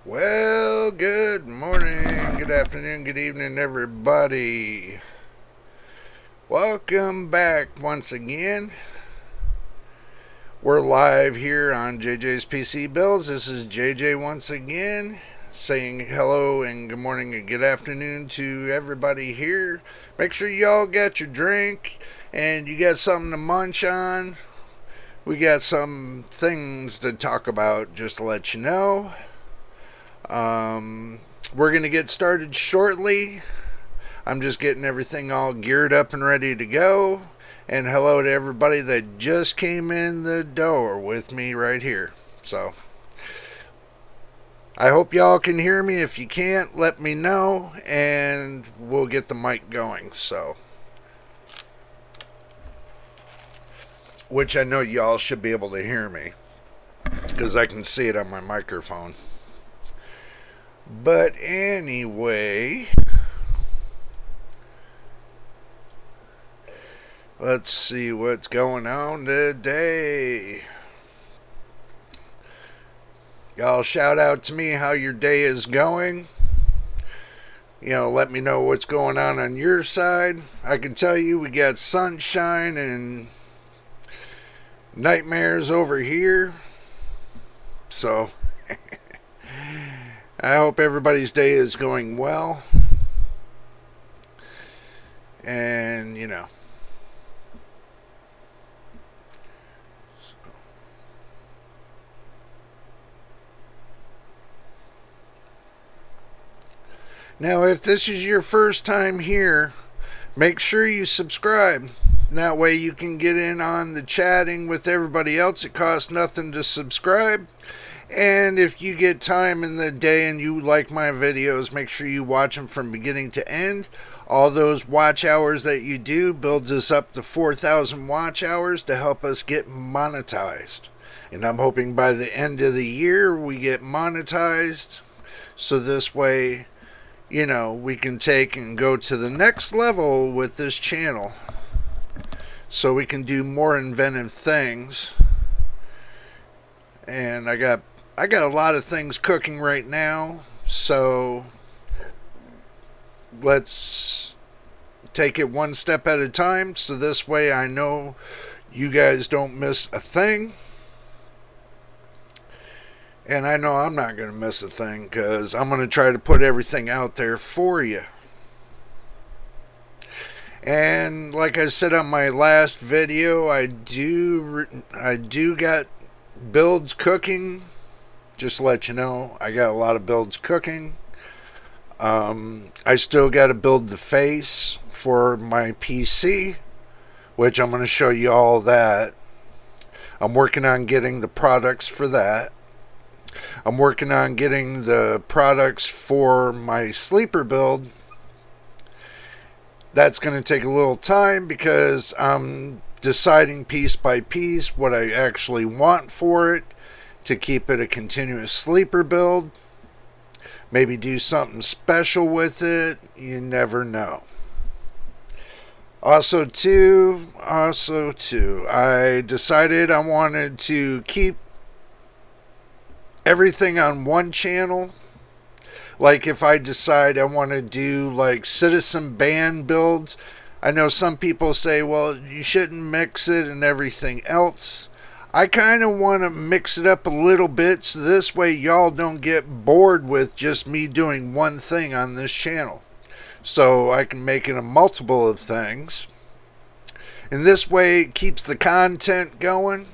Well, good morning, good afternoon, good evening, everybody. Welcome back once again. We're live here on JayJay's PC Builds. This is JayJay once again, saying hello and good morning and good afternoon to everybody here. Make sure y'all got your drink and you got something to munch on. We got some things to talk about, just to let you know. We're going to get started shortly. I'm just getting everything all geared up and ready to go. And hello to everybody that just came in the door with me right here. So, I hope y'all can hear me. If you can't, let me know and we'll get the mic going. So, which I know y'all should be able to hear me because I can see it on my microphone. But anyway, let's see what's going on today. Y'all shout out to me how your day is going. You know, let me know what's going on your side. I can tell you we got sunshine and nightmares over here. So I hope everybody's day is going well. And, you know. Now, if this is your first time here, make sure you subscribe. That way you can get in on the chatting with everybody else. It costs nothing to subscribe. And if you get time in the day and you like my videos, make sure you watch them from beginning to end. All those watch hours that you do builds us up to 4,000 watch hours to help us get monetized. And I'm hoping by the end of the year we get monetized. So this way, you know, we can take and go to the next level with this channel. So we can do more inventive things. And I got a lot of things cooking right now, so let's take it one step at a time, so this way I know you guys don't miss a thing. And I know I'm not going to miss a thing, because I'm going to try to put everything out there for you. And like I said on my last video, I do got builds cooking. Just to let you know, I got a lot of builds cooking. I still got to build the face for my PC, which I'm going to show you all that. I'm working on getting the products for that. I'm working on getting the products for my sleeper build. That's going to take a little time because I'm deciding piece by piece what I actually want for it to keep it a continuous sleeper build. Maybe do something special with it. You never know. Also too, I decided I wanted to keep everything on one channel. Like if I decide I want to do like citizen band builds, I know some people say, well, you shouldn't mix it and everything else. I kind of want to mix it up a little bit so this way y'all don't get bored with just me doing one thing on this channel. So I can make it a multiple of things. And this way it keeps the content going.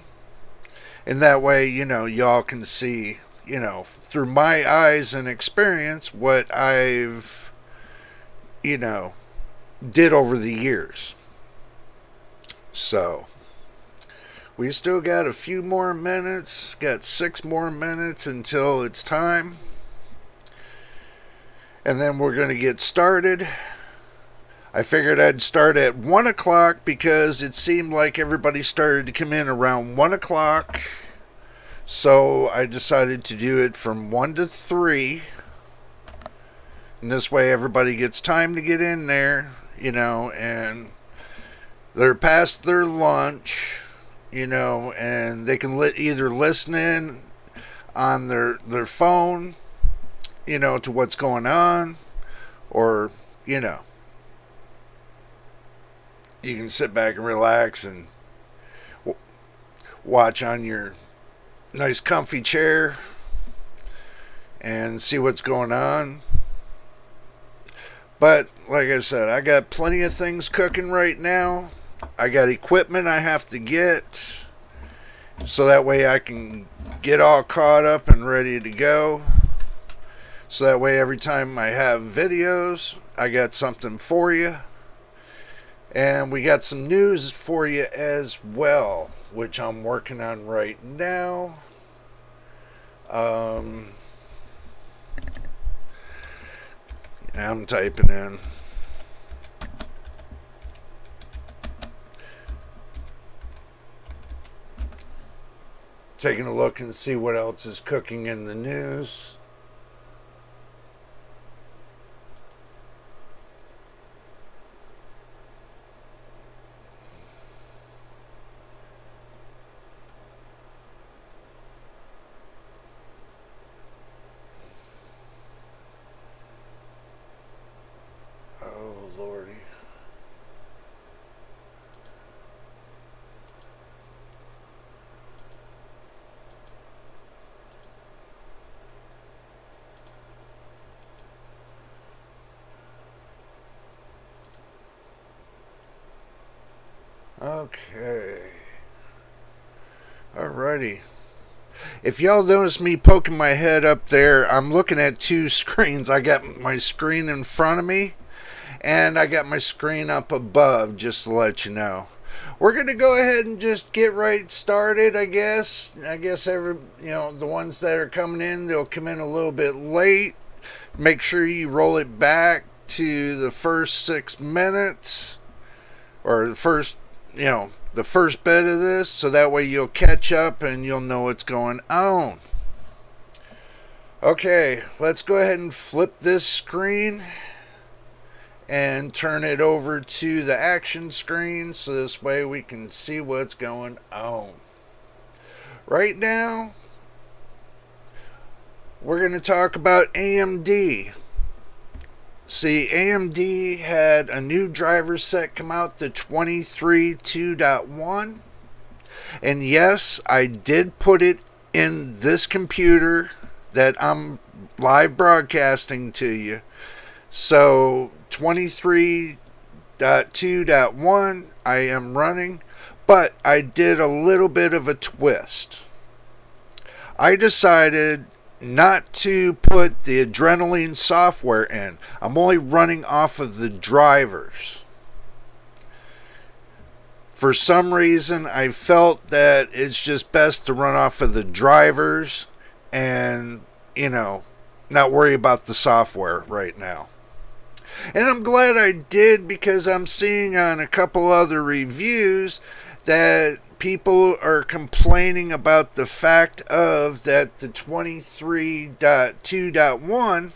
And that way, you know, y'all can see, you know, through my eyes and experience what I've, you know, did over the years. So we still got a few more minutes. Got 6 more minutes until it's time. And then we're going to get started. I figured I'd start at 1 o'clock because it seemed like everybody started to come in around 1 o'clock. So I decided to do it from 1 to 3. And this way everybody gets time to get in there, you know, and they're past their lunch, you know, and they can either listen in on their phone to what's going on, or, you can sit back and relax and watch on your nice comfy chair and see what's going on. But like I said, I got plenty of things cooking right now. I got equipment I have to get so that way I can get all caught up and ready to go. So that way every time I have videos, I got something for you. And we got some news for you as well, which I'm working on right now. I'm typing in. Taking a look and see what else is cooking in the news. Oh, Lordy. Okay. Alrighty. If y'all notice me poking my head up there, I'm looking at two screens. I got my screen in front of me, and I got my screen up above, just to let you know. We're going to go ahead and just get right started, I guess. The ones that are coming in, they'll come in a little bit late. Make sure you roll it back to the first 6 minutes, or the first bit of this, so that way you'll catch up and you'll know what's going on. Okay, let's go ahead and flip this screen and turn it over to the action screen so this way we can see what's going on. Right now, we're going to talk about AMD. See, AMD had a new driver set come out, the 23.2.1. And yes, I did put it in this computer that I'm live broadcasting to you. So 23.2.1 I am running, but I did a little bit of a twist. I decided not to put the Adrenaline software in. I'm only running off of the drivers. For some reason, I felt that it's just best to run off of the drivers and, not worry about the software right now. And I'm glad I did, because I'm seeing on a couple other reviews that people are complaining about the fact of that the 23.2.1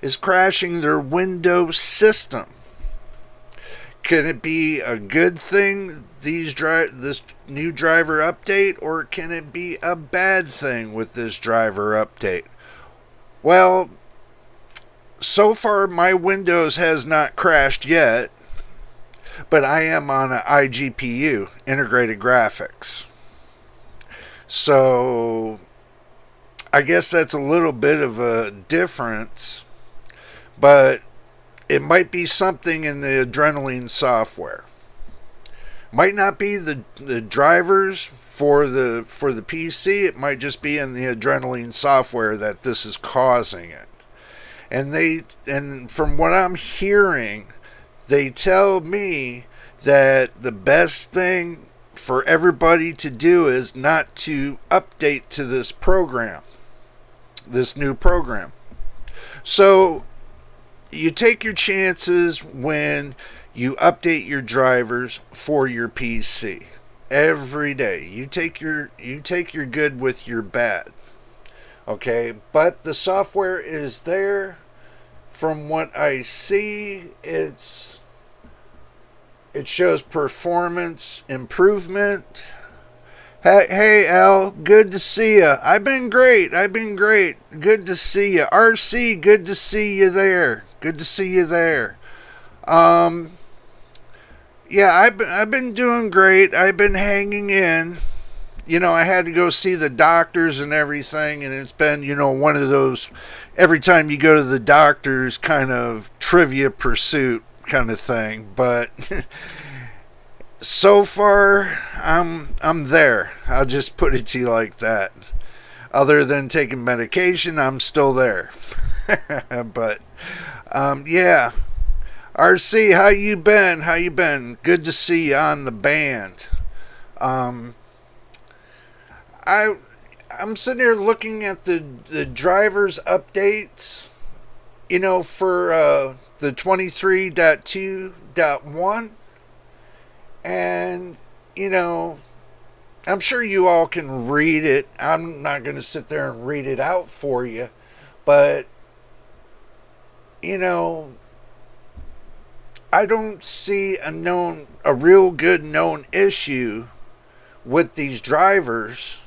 is crashing their Windows system. Can it be a good thing, this new driver update, or can it be a bad thing with this driver update? Well, so far my Windows has not crashed yet, but I am on an iGPU, integrated graphics. So I guess that's a little bit of a difference, but it might be something in the Adrenaline software. Might not be the drivers for the PC. It might just be in the Adrenaline software that this is causing it. And from what I'm hearing, they tell me that the best thing for everybody to do is not to update to this program, this new program. So you take your chances when you update your drivers for your PC every day. You take your good with your bad. Okay, but the software is there. From what I see, it shows performance improvement, Hey, Al, good to see you. I've been great. I've been great. Good to see you. RC, good to see you there. Good to see you there. Um, yeah, I've been doing great. I've been hanging in. I had to go see the doctors and everything, and it's been, one of those every time you go to the doctors kind of trivia pursuit kind of thing. But so far, I'm there. I'll just put it to you like that. Other than taking medication, I'm still there. But yeah, RC, how you been? How you been? Good to see you on the band. Um, I I'm sitting here looking at the drivers updates. For the 23.2.1, and I'm sure you all can read it. I'm not going to sit there and read it out for you, but you know, I don't see a real good known issue with these drivers.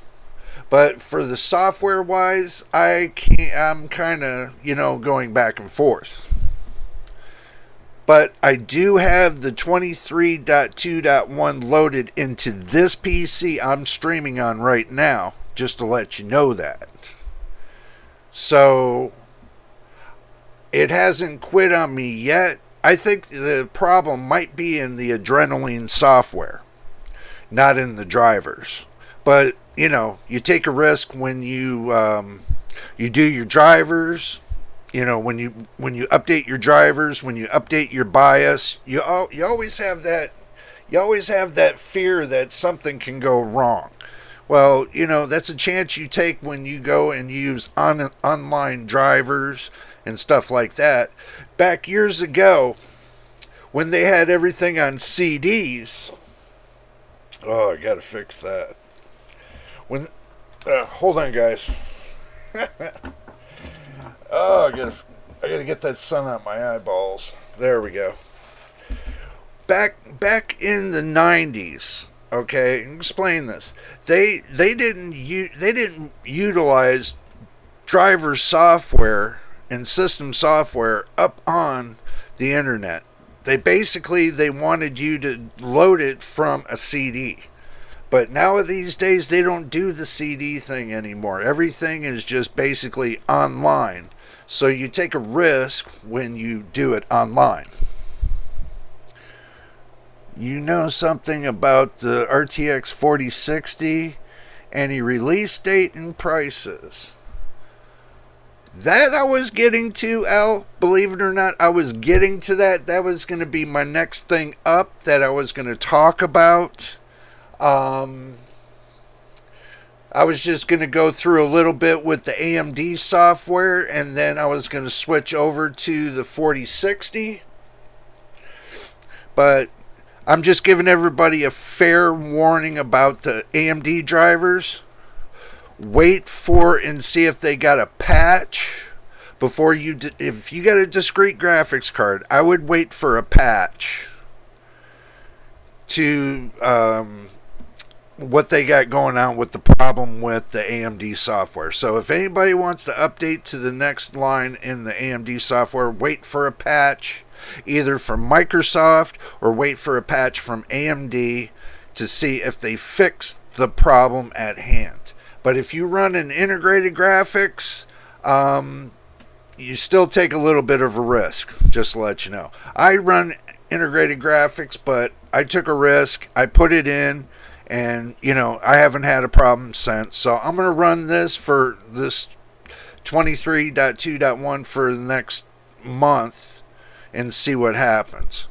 But for the software wise, I'm kind of, going back and forth. But I do have the 23.2.1 loaded into this PC I'm streaming on right now, just to let you know that. So it hasn't quit on me yet. I think the problem might be in the Adrenaline software, not in the drivers. But you take a risk when you do your drivers. When you update your drivers, when you update your BIOS, you always have that. You always have that fear that something can go wrong. Well, that's a chance you take when you go and use online drivers and stuff like that. Back years ago, when they had everything on CDs. Oh, I gotta fix that. Hold on, guys. Oh, I gotta get that sun out my eyeballs. There we go. Back in the 90s. Okay, explain this. They didn't utilize driver software and system software up on the internet. They wanted you to load it from a CD. But now these days they don't do the CD thing anymore. Everything is just basically online. So you take a risk when you do it online. You know something about the RTX 4060, any release date and prices? That I was getting to, Al. Believe it or not, I was getting to that. That was going to be my next thing up that I was going to talk about. I was just going to go through a little bit with the AMD software, and then I was going to switch over to the 4060. But I'm just giving everybody a fair warning about the AMD drivers. Wait for and see if they got a patch before if you got a discrete graphics card, I would wait for a patch to what they got going on with the problem with the AMD software. So if anybody wants to update to the next line in the AMD software, wait for a patch either from Microsoft or wait for a patch from AMD to see if they fix the problem at hand. But if you run an integrated graphics, you still take a little bit of a risk, just to let you know. I run integrated graphics, but I took a risk. I put it in, and I haven't had a problem since. So I'm going to run this for this 23.2.1 for the next month and see what happens.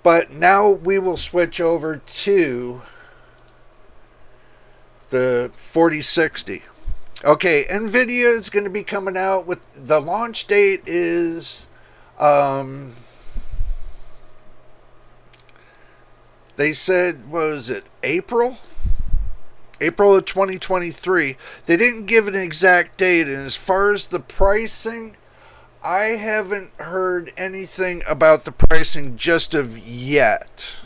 But now we will switch over to the 4060. Okay, NVIDIA is going to be coming out with the launch date is they said, was it April of 2023. They didn't give an exact date, and as far as the pricing, I haven't heard anything about the pricing just of yet.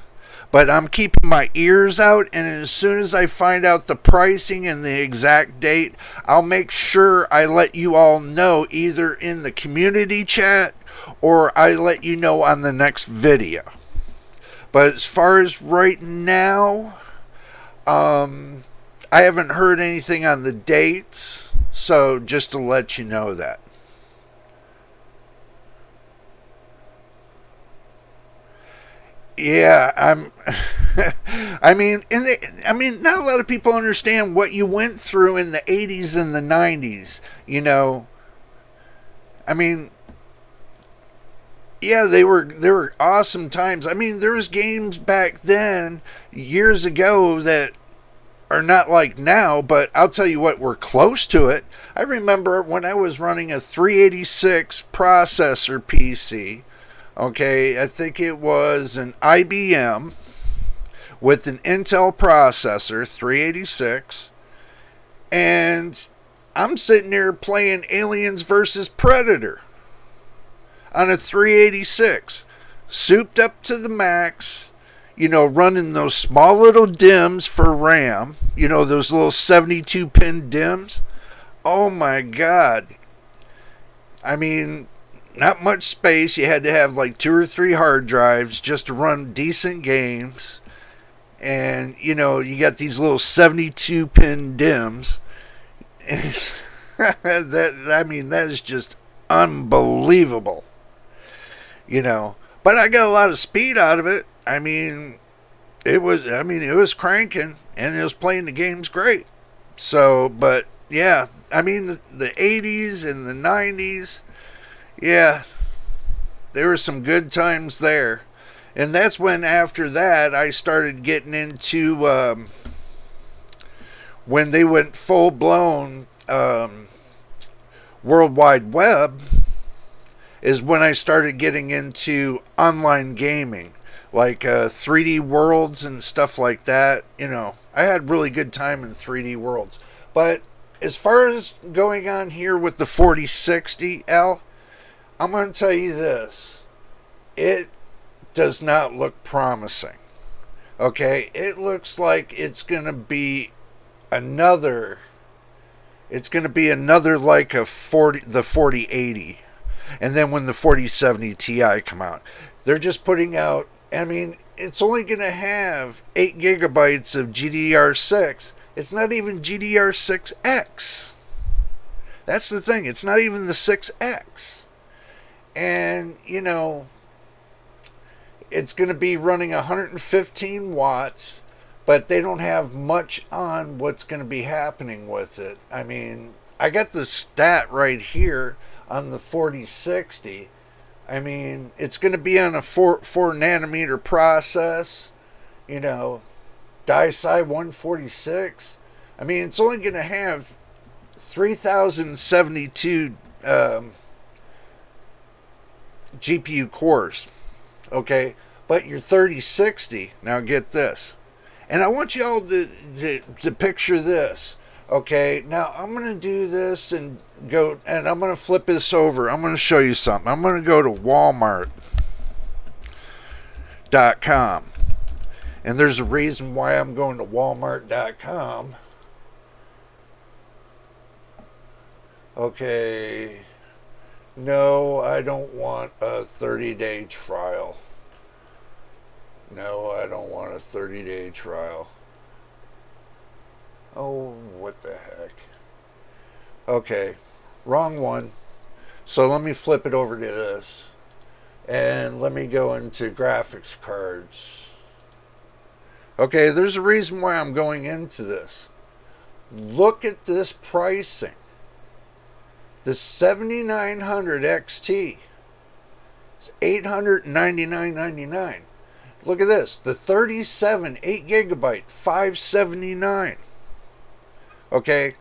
But I'm keeping my ears out, and as soon as I find out the pricing and the exact date, I'll make sure I let you all know either in the community chat or I let you know on the next video. But as far as right now, I haven't heard anything on the dates, so just to let you know that. Yeah, I mean, not a lot of people understand what you went through in the 80s and the 90s, you know. I mean, yeah, they were awesome times. I mean, there was games back then years ago that are not like now, but I'll tell you what, we're close to it. I remember when I was running a 386 processor PC. Okay, I think it was an IBM with an Intel processor, 386, and I'm sitting there playing Aliens versus Predator on a 386, souped up to the max, you know, running those small little DIMMs for RAM, you know, those little 72 pin DIMMs. Oh my God. I mean, not much space. You had to have like 2 or 3 hard drives just to run decent games. And, you know, you got these little 72 pin DIMMs. That is just unbelievable. You know, but I got a lot of speed out of it. It was cranking and it was playing the games great. So, but yeah, the 80s and the 90s, yeah, there were some good times there. And that's when, after that, I started getting into when they went full blown World Wide Web, is when I started getting into online gaming, like 3D Worlds and stuff like that. You know, I had really good time in 3D Worlds. But as far as going on here with the 4060L, I'm going to tell you this. It does not look promising. Okay? It looks like it's going to be another like the 4080. And then when the 4070 Ti come out, they're just putting out, it's only going to have 8 gigabytes of GDDR6. It's not even GDDR6X. That's the thing. It's not even the 6X. And, you know, it's going to be running 115 watts, but they don't have much on what's going to be happening with it. I got the stat right here on the 4060. It's going to be on a 4 nanometer process, you know, DiSi 146. It's only going to have 3072 GPU cores, okay? But your 3060, now get this. And I want you all to picture this. Okay, now I'm going to do this and I'm going to flip this over. I'm going to show you something. I'm going to go to Walmart.com. And there's a reason why I'm going to Walmart.com. Okay. No, I don't want a 30-day trial. No, I don't want a 30-day trial. Oh, what the heck. Okay, wrong one. So let me flip it over to this. And let me go into graphics cards. Okay, there's a reason why I'm going into this. Look at this pricing. The 7900 XT is $899.99. Look at this. The 37 8 gigabyte, $579. Okay,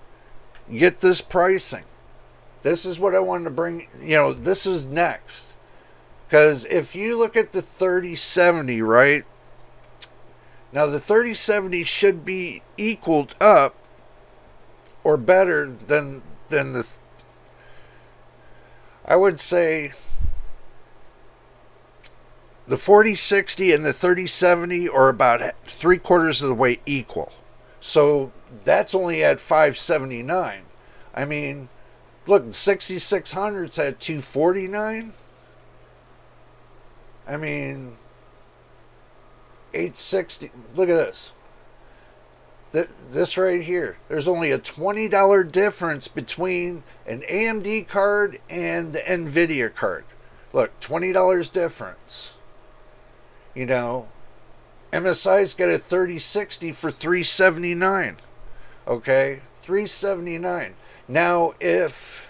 get this pricing. This is what I wanted to bring. You know, this is next. Because if you look at the 3070, right? Now the 3070 should be equaled up or better than the, I would say, the 4060 and the 3070 are about 3/4 of the way equal. So that's only at 579. I mean, look, the 6600's at 249. I mean, 860. Look at this. This right here. There's only a $20 difference between an AMD card and the NVIDIA card. Look, $20 difference. You know, MSI's got a 3060 for $379. Okay, $379. Now, if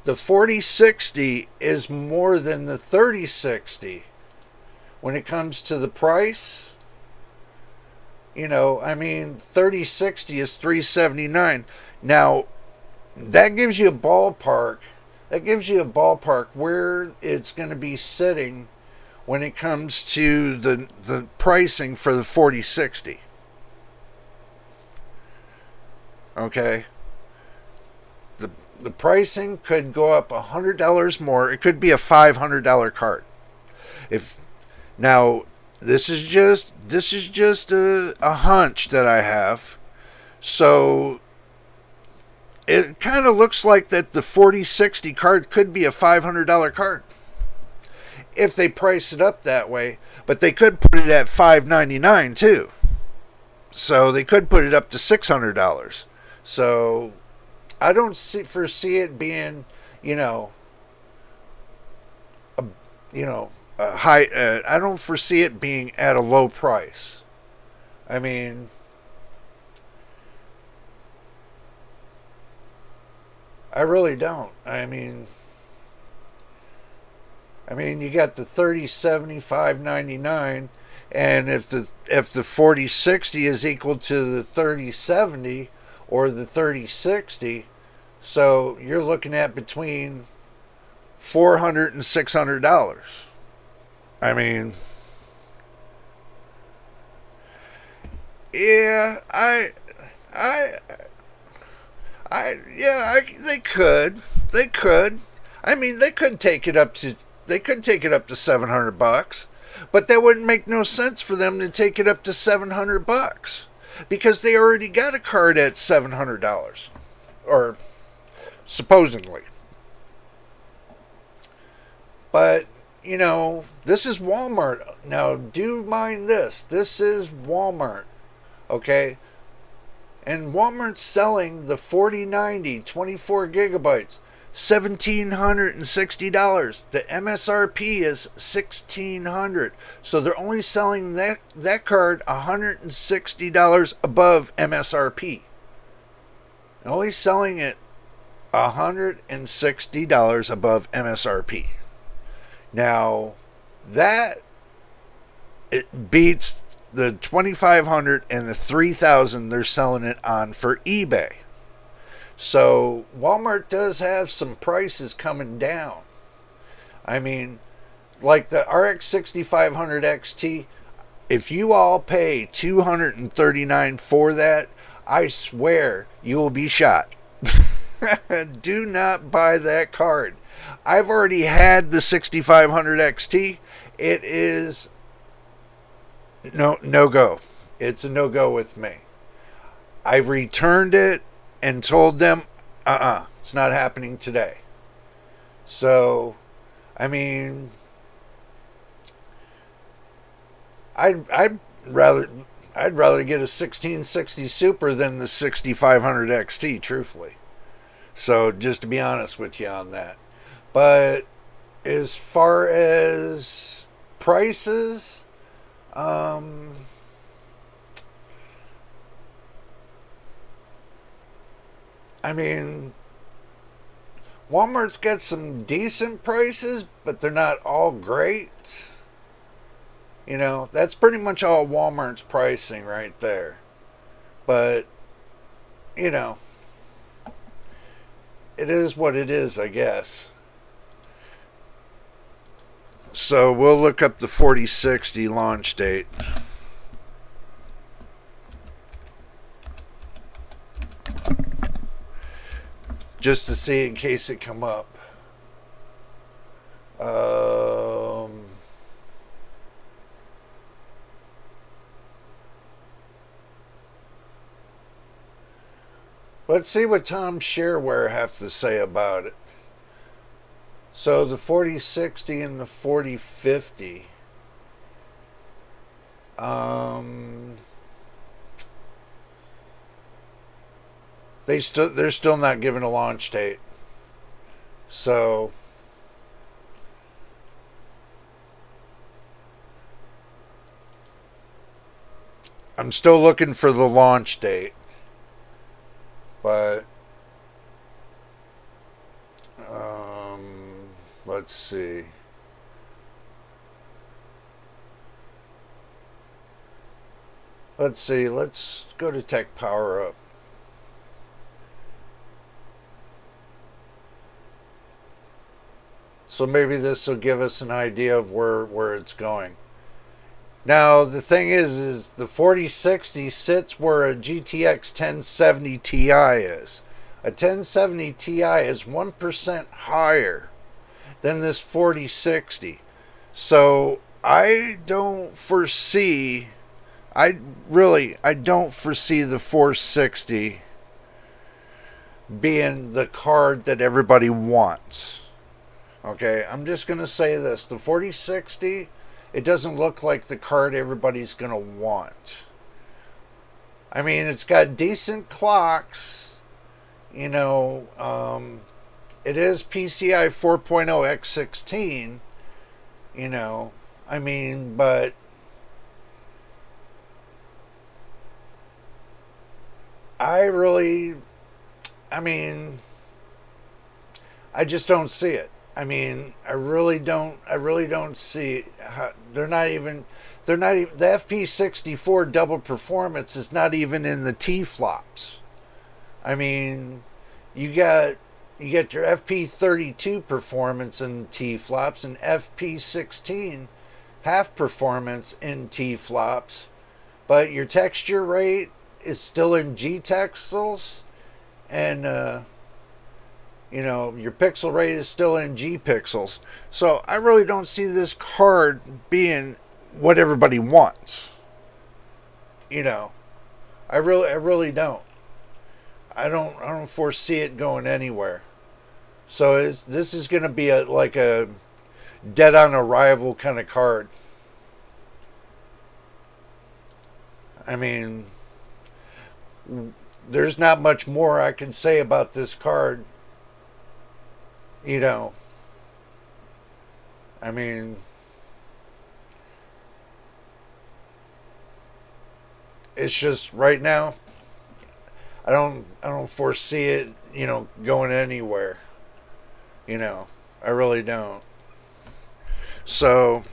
the 4060 is more than the 3060 when it comes to the price, you know, I mean, 3060 is $379. Now, that gives you a ballpark. That gives you a ballpark where it's going to be sitting when it comes to the pricing for the 4060. Okay. The pricing could go up $100 more. It could be a $500 card. If now this is just a hunch that I have. So it kind of looks like that the 4060 card could be a $500 card if they price it up that way, but they could put it at $599 too. So they could put it up to $600. So I don't foresee it being, a high. I don't foresee it being at a low price. I mean, I really don't. I mean, you got the 3070 $599, and if the 4060 is equal to the 3070 or the 3060, so you're looking at between $400 and $600. I mean, yeah, they could. I mean, they could take it up to $700, but that wouldn't make no sense for them to take it up to $700 because they already got a card at $700, or supposedly. But this is Walmart. Now, do mind this. This is Walmart, okay? And Walmart's selling the 4090 24 gigabytes, $1,760. The MSRP is $1,600. So they're only selling that card $160 above MSRP. They're only selling it $160 above MSRP. Now, that it beats the 2,500 and the 3,000 they're selling it on for eBay. So Walmart does have some prices coming down. I mean, like the RX 6500 XT, if you all pay $239 for that, I swear you will be shot. Do not buy that card. I've already had the 6500 XT. It is no go. It's a no go with me. I returned it and told them, it's not happening today. So, I mean, I'd rather get a 1660 Super than the 6500 XT, truthfully. So, just to be honest with you on that. But as far as prices, I mean, Walmart's got some decent prices, but they're not all great. That's pretty much all Walmart's pricing right there. But, it is what it is, I guess. So we'll look up the 4060 launch date. Just to see in case it come up. Um, let's see what Tom Shareware have to say about it. So the 4060 and the 4050. They're still not giving a launch date. So I'm still looking for the launch date. But let's see. Let's go to Tech Power Up. So maybe this will give us an idea of where it's going. Now the thing is the 4060 sits where a GTX 1070 Ti is. A 1070 Ti is 1% higher than this 4060. So I don't foresee the 460 being the card that everybody wants. Okay, I'm just going to say this. The 4060, it doesn't look like the card everybody's going to want. I mean, it's got decent clocks. You know, it is PCI 4.0 X16. You know, I mean, but I just don't see it. I mean, I really don't see how, the FP64 double performance is not even in the T flops. I mean, you get your FP32 performance in T flops and FP16 half performance in T flops, but your texture rate is still in G texels, and your pixel rate is still in G pixels. So I really don't see this card being what everybody wants. I really don't. I don't foresee it going anywhere. So this is going to be like a dead on arrival kind of card. I mean, there's not much more I can say about this card. I mean, it's just right now, I don't foresee it, going anywhere. I really don't. So,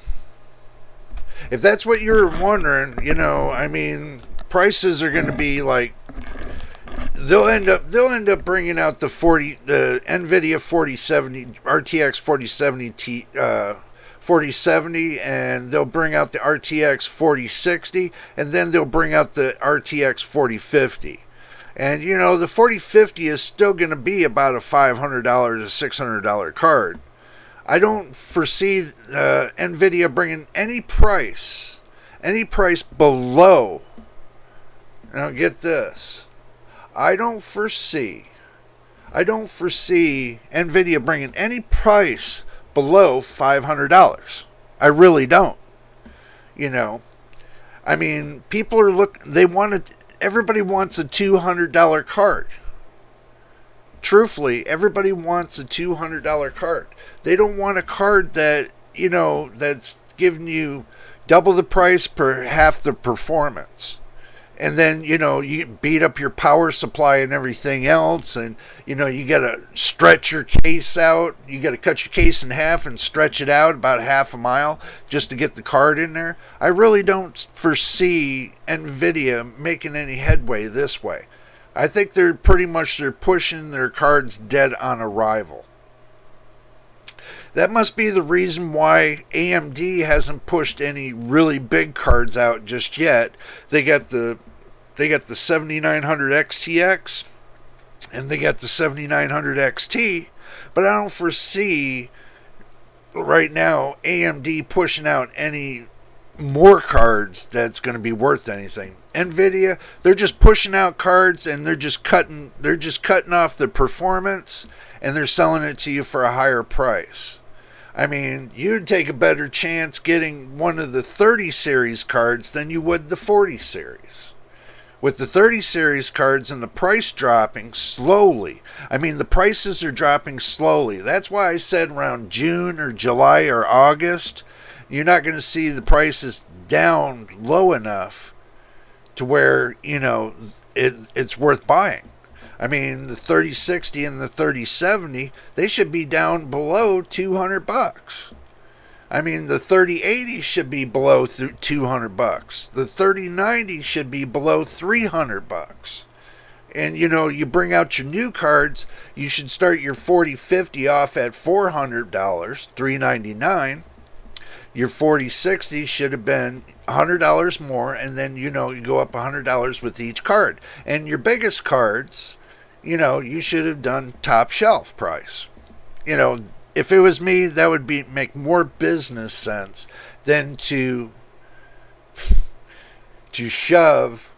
if that's what you're wondering, I mean, prices are going to be like, they'll end up bringing out the NVIDIA 4070 RTX 4070, and they'll bring out the RTX 4060, and then they'll bring out the RTX 4050. And the 4050 is still going to be about a $500 to $600 card. I don't foresee NVIDIA bringing any price below. Now get this. I don't foresee NVIDIA bringing any price below $500. I really don't. I mean, people are everybody wants a $200 card. Truthfully, everybody wants a $200 card. They don't want a card that, that's giving you double the price per half the performance. And then, you beat up your power supply and everything else. And, you got to stretch your case out. You got to cut your case in half and stretch it out about half a mile just to get the card in there. I really don't foresee NVIDIA making any headway this way. I think they're pushing their cards dead on arrival. That must be the reason why AMD hasn't pushed any really big cards out just yet. They got the 7900 XTX and they got the 7900 XT, but I don't foresee right now AMD pushing out any more cards that's going to be worth anything. Nvidia, they're just pushing out cards and they're just cutting off the performance and they're selling it to you for a higher price. I mean, you'd take a better chance getting one of the 30 series cards than you would the 40 series. With the 30 series cards and the price dropping slowly. I mean, the prices are dropping slowly. That's why I said around June or July or August, you're not going to see the prices down low enough to where, it's worth buying. I mean, the 3060 and the 3070, they should be down below $200. I mean, the 3080 should be below $200. The 3090 should be below $300. And, you bring out your new cards, you should start your 4050 off at $400, $399. Your 4060 should have been $100 more, and then, you go up $100 with each card. And your biggest cards, you should have done top shelf price. If it was me, that would make more business sense than to shove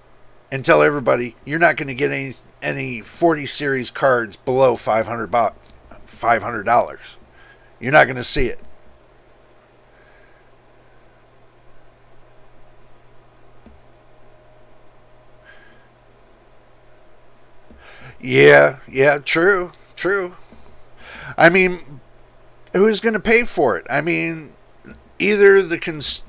and tell everybody you're not going to get any 40 series cards below $500. You're not going to see it. Yeah, true. I mean, who's going to pay for it? I mean, either the consumer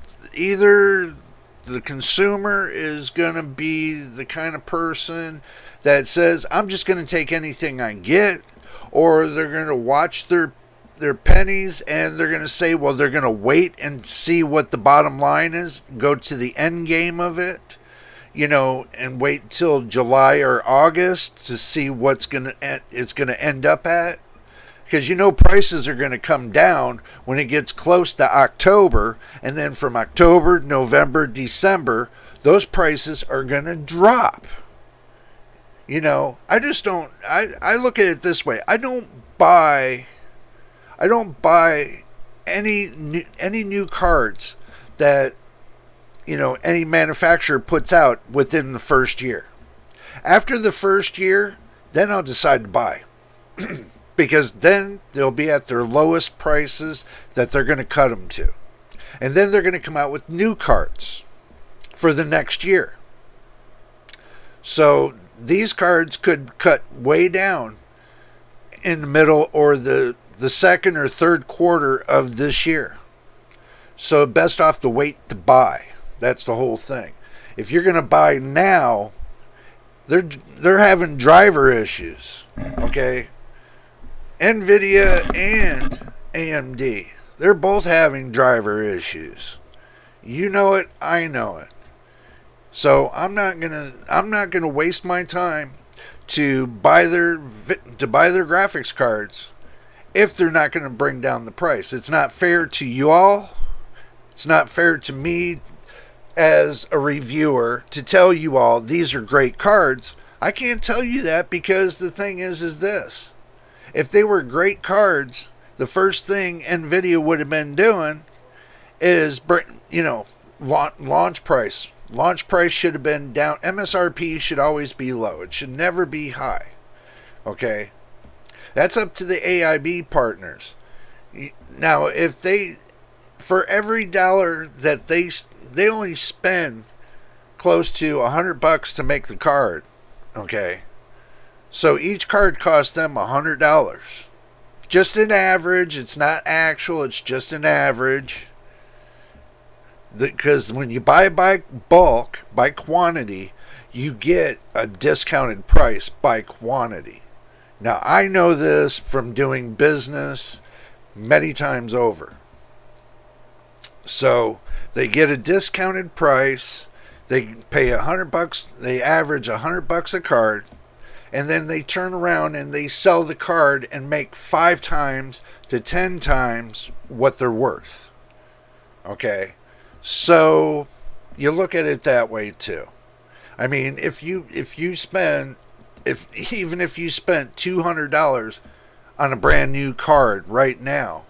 is going to be the kind of person that says, I'm just going to take anything I get, or they're going to watch their pennies and they're going to say, well, they're going to wait and see what the bottom line is, go to the end game of it. And wait till July or August to see what's it's going to end up at. Because prices are going to come down when it gets close to October, and then from October, November, December, those prices are going to drop. I just don't. I look at it this way. I don't buy any new cards that any manufacturer puts out within the first year. After the first year, then I'll decide to buy. Because then they'll be at their lowest prices that they're going to cut them to. And then they're going to come out with new cards for the next year. So these cards could cut way down in the middle or the second or third quarter of this year. So best off to wait to buy. That's the whole thing. If you're going to buy now, they're having driver issues. Okay? Nvidia and AMD, they're both having driver issues. You know it, I know it. So I'm not gonna waste my time to buy their graphics cards if they're not going to bring down the price. It's not fair to you all. It's not fair to me as a reviewer to tell you all these are great cards. I can't tell you that because the thing is this. If they were great cards, the first thing Nvidia would have been doing is, launch price. Launch price should have been down. MSRP should always be low. It should never be high. Okay? That's up to the AIB partners. Now, if for every dollar that they only spend close to $100 to make the card. Okay? So each card costs them $100. Just an average. It's not actual. It's just an average. Because when you buy by bulk, by quantity, you get a discounted price by quantity. Now, I know this from doing business many times over. So they get a discounted price. They pay $100. They average $100 a card. And then they turn around and they sell the card and make 5 times to 10 times what they're worth. Okay? So you look at it that way too. I mean, if you spend $200 on a brand new card right now,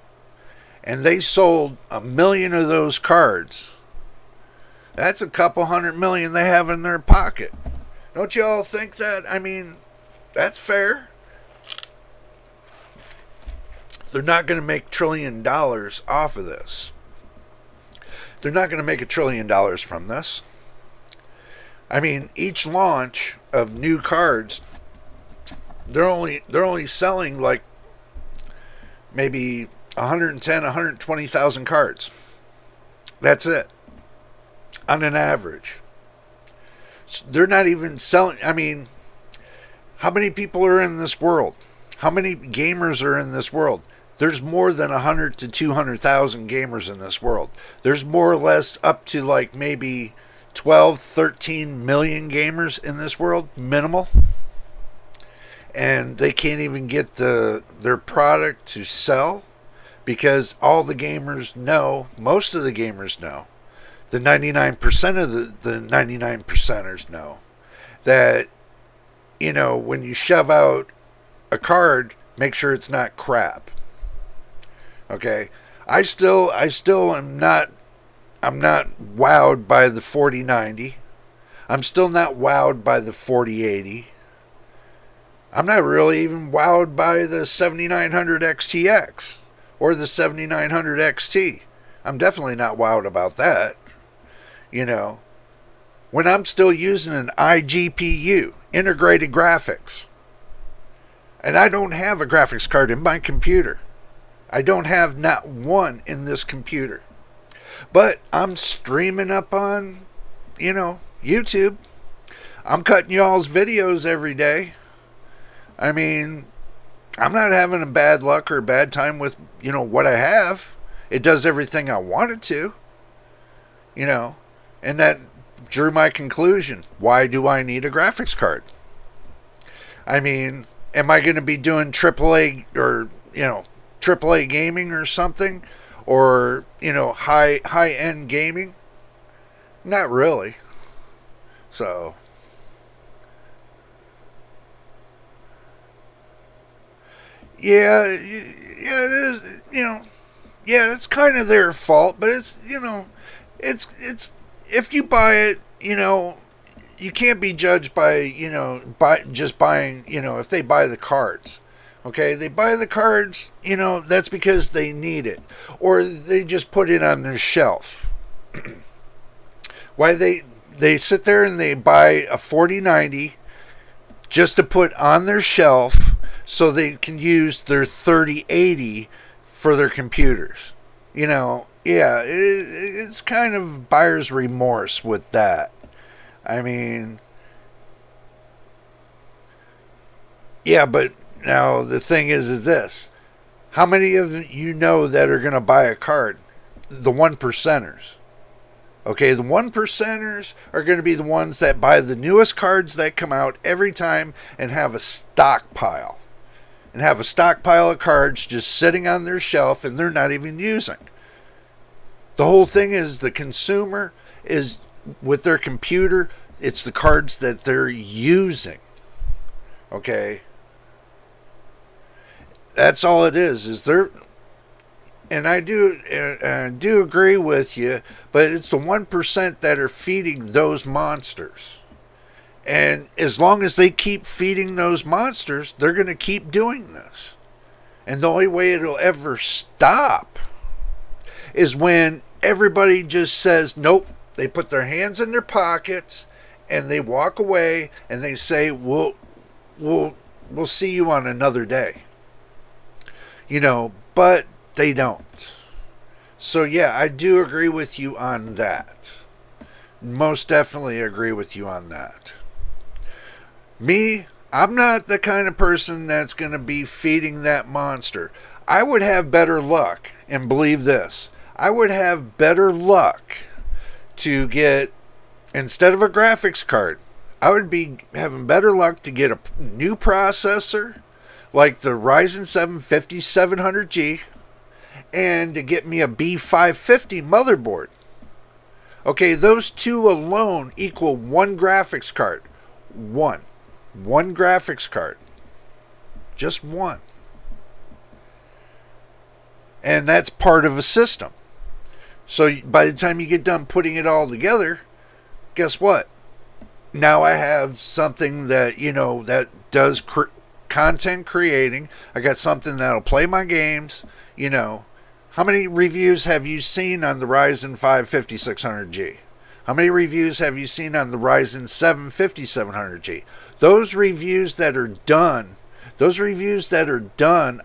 and they sold 1 million of those cards, that's a couple $100 million they have in their pocket. Don't you all think that? I mean, that's fair. They're not going to make $1 trillion off of this. They're not going to make $1 trillion from this. I mean, each launch of new cards, they're only selling like maybe 110, 120,000 cards. That's it. On an average. They're not even selling. I mean, how many people are in this world? How many gamers are in this world? There's more than 100 to 200,000 gamers in this world. There's more or less up to like maybe 12, 13 million gamers in this world, minimal. And they can't even get their product to sell because all the gamers know, most of the gamers know, the 99% of the 99 percenters know that, you know, when you shove out a card, make sure it's not crap. Okay? I still am not, I'm not wowed by the 4090. I'm still not wowed by the 4080. I'm not really even wowed by the 7900 XTX or the 7900 XT. I'm definitely not wowed about that. You know, when I'm still using an iGPU, integrated graphics, and I don't have a graphics card in my computer. I don't have not one in this computer. But I'm streaming up on, you know, YouTube. I'm cutting y'all's videos every day. I mean, I'm not having a bad luck or a bad time with, you know, what I have. It does everything I want it to. You know, and that drew my conclusion. Why do I need a graphics card? I mean, am I going to be doing AAA or, you know, AAA gaming or something? Or, you know, high-end gaming? Not really. So, yeah, it is, you know, yeah, it's kind of their fault, but it's, you know, it's, if you buy it, you know, you can't be judged by, you know, by just buying, you know, if they buy the cards. Okay, they buy the cards, you know, that's because they need it. Or they just put it on their shelf. Why they sit there and they buy a 4090 just to put on their shelf so they can use their 3080 for their computers. You know, yeah, it's kind of buyer's remorse with that. I mean, yeah, but now the thing is this. How many of you know that are going to buy a card? The 1%ers. Okay, the 1%ers are going to be the ones that buy the newest cards that come out every time and have a stockpile. And have a stockpile of cards just sitting on their shelf and they're not even using. The whole thing is the consumer is with their computer, it's the cards that they're using. Okay? That's all it is they're, and I do agree with you, but it's the 1% that are feeding those monsters. And as long as they keep feeding those monsters, they're going to keep doing this. And the only way it'll ever stop is when everybody just says, nope, they put their hands in their pockets and they walk away and they say, we'll see you on another day. You know, but they don't. So yeah, I do agree with you on that. Most definitely agree with you on that. Me, I'm not the kind of person that's going to be feeding that monster. I would have better luck, and believe this, I would have better luck to get, instead of a graphics card, I would be having better luck to get a new processor, like the Ryzen 7 5700G, and to get me a B550 motherboard. Okay, those two alone equal one graphics card. One graphics card. Just one. And that's part of a system. So by the time you get done putting it all together, guess what? Now I have something that, that does content creating. I got something that'll play my games. How many reviews have you seen on the Ryzen 5 5600G? How many reviews have you seen on the Ryzen 7 5700G? Those reviews that are done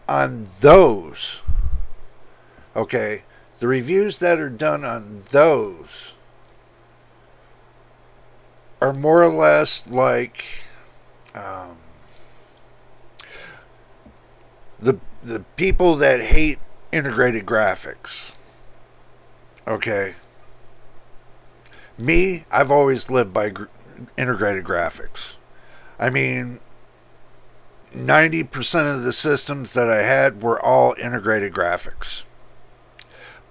on those, okay, the reviews that are done on those are more or less like the people that hate integrated graphics. Okay. Me, I've always lived by integrated graphics. I mean, 90% of the systems that I had were all integrated graphics.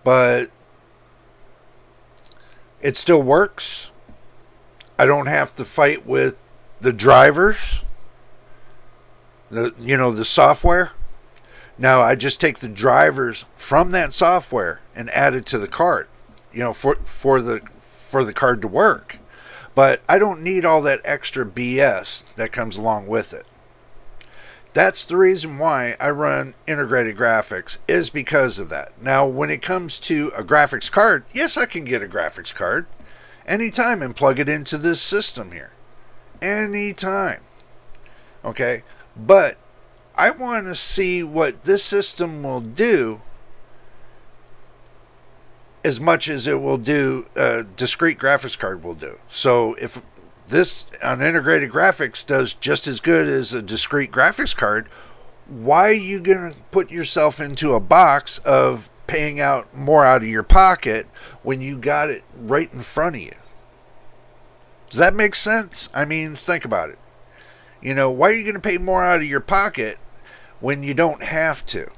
But it still works. I don't have to fight with the drivers, the software. Now I just take the drivers from that software and add it to the card, for the card to work. But I don't need all that extra BS that comes along with it. That's the reason why I run integrated graphics, is because of that. Now, when it comes to a graphics card, yes, I can get a graphics card anytime and plug it into this system here. Anytime. Okay? But I want to see what this system will do as much as it will do a discrete graphics card will do. So if this on integrated graphics does just as good as a discrete graphics card, why are you going to put yourself into a box of paying out more out of your pocket when you got it right in front of you? Does that make sense? I mean, think about it. Why are you going to pay more out of your pocket when you don't have to?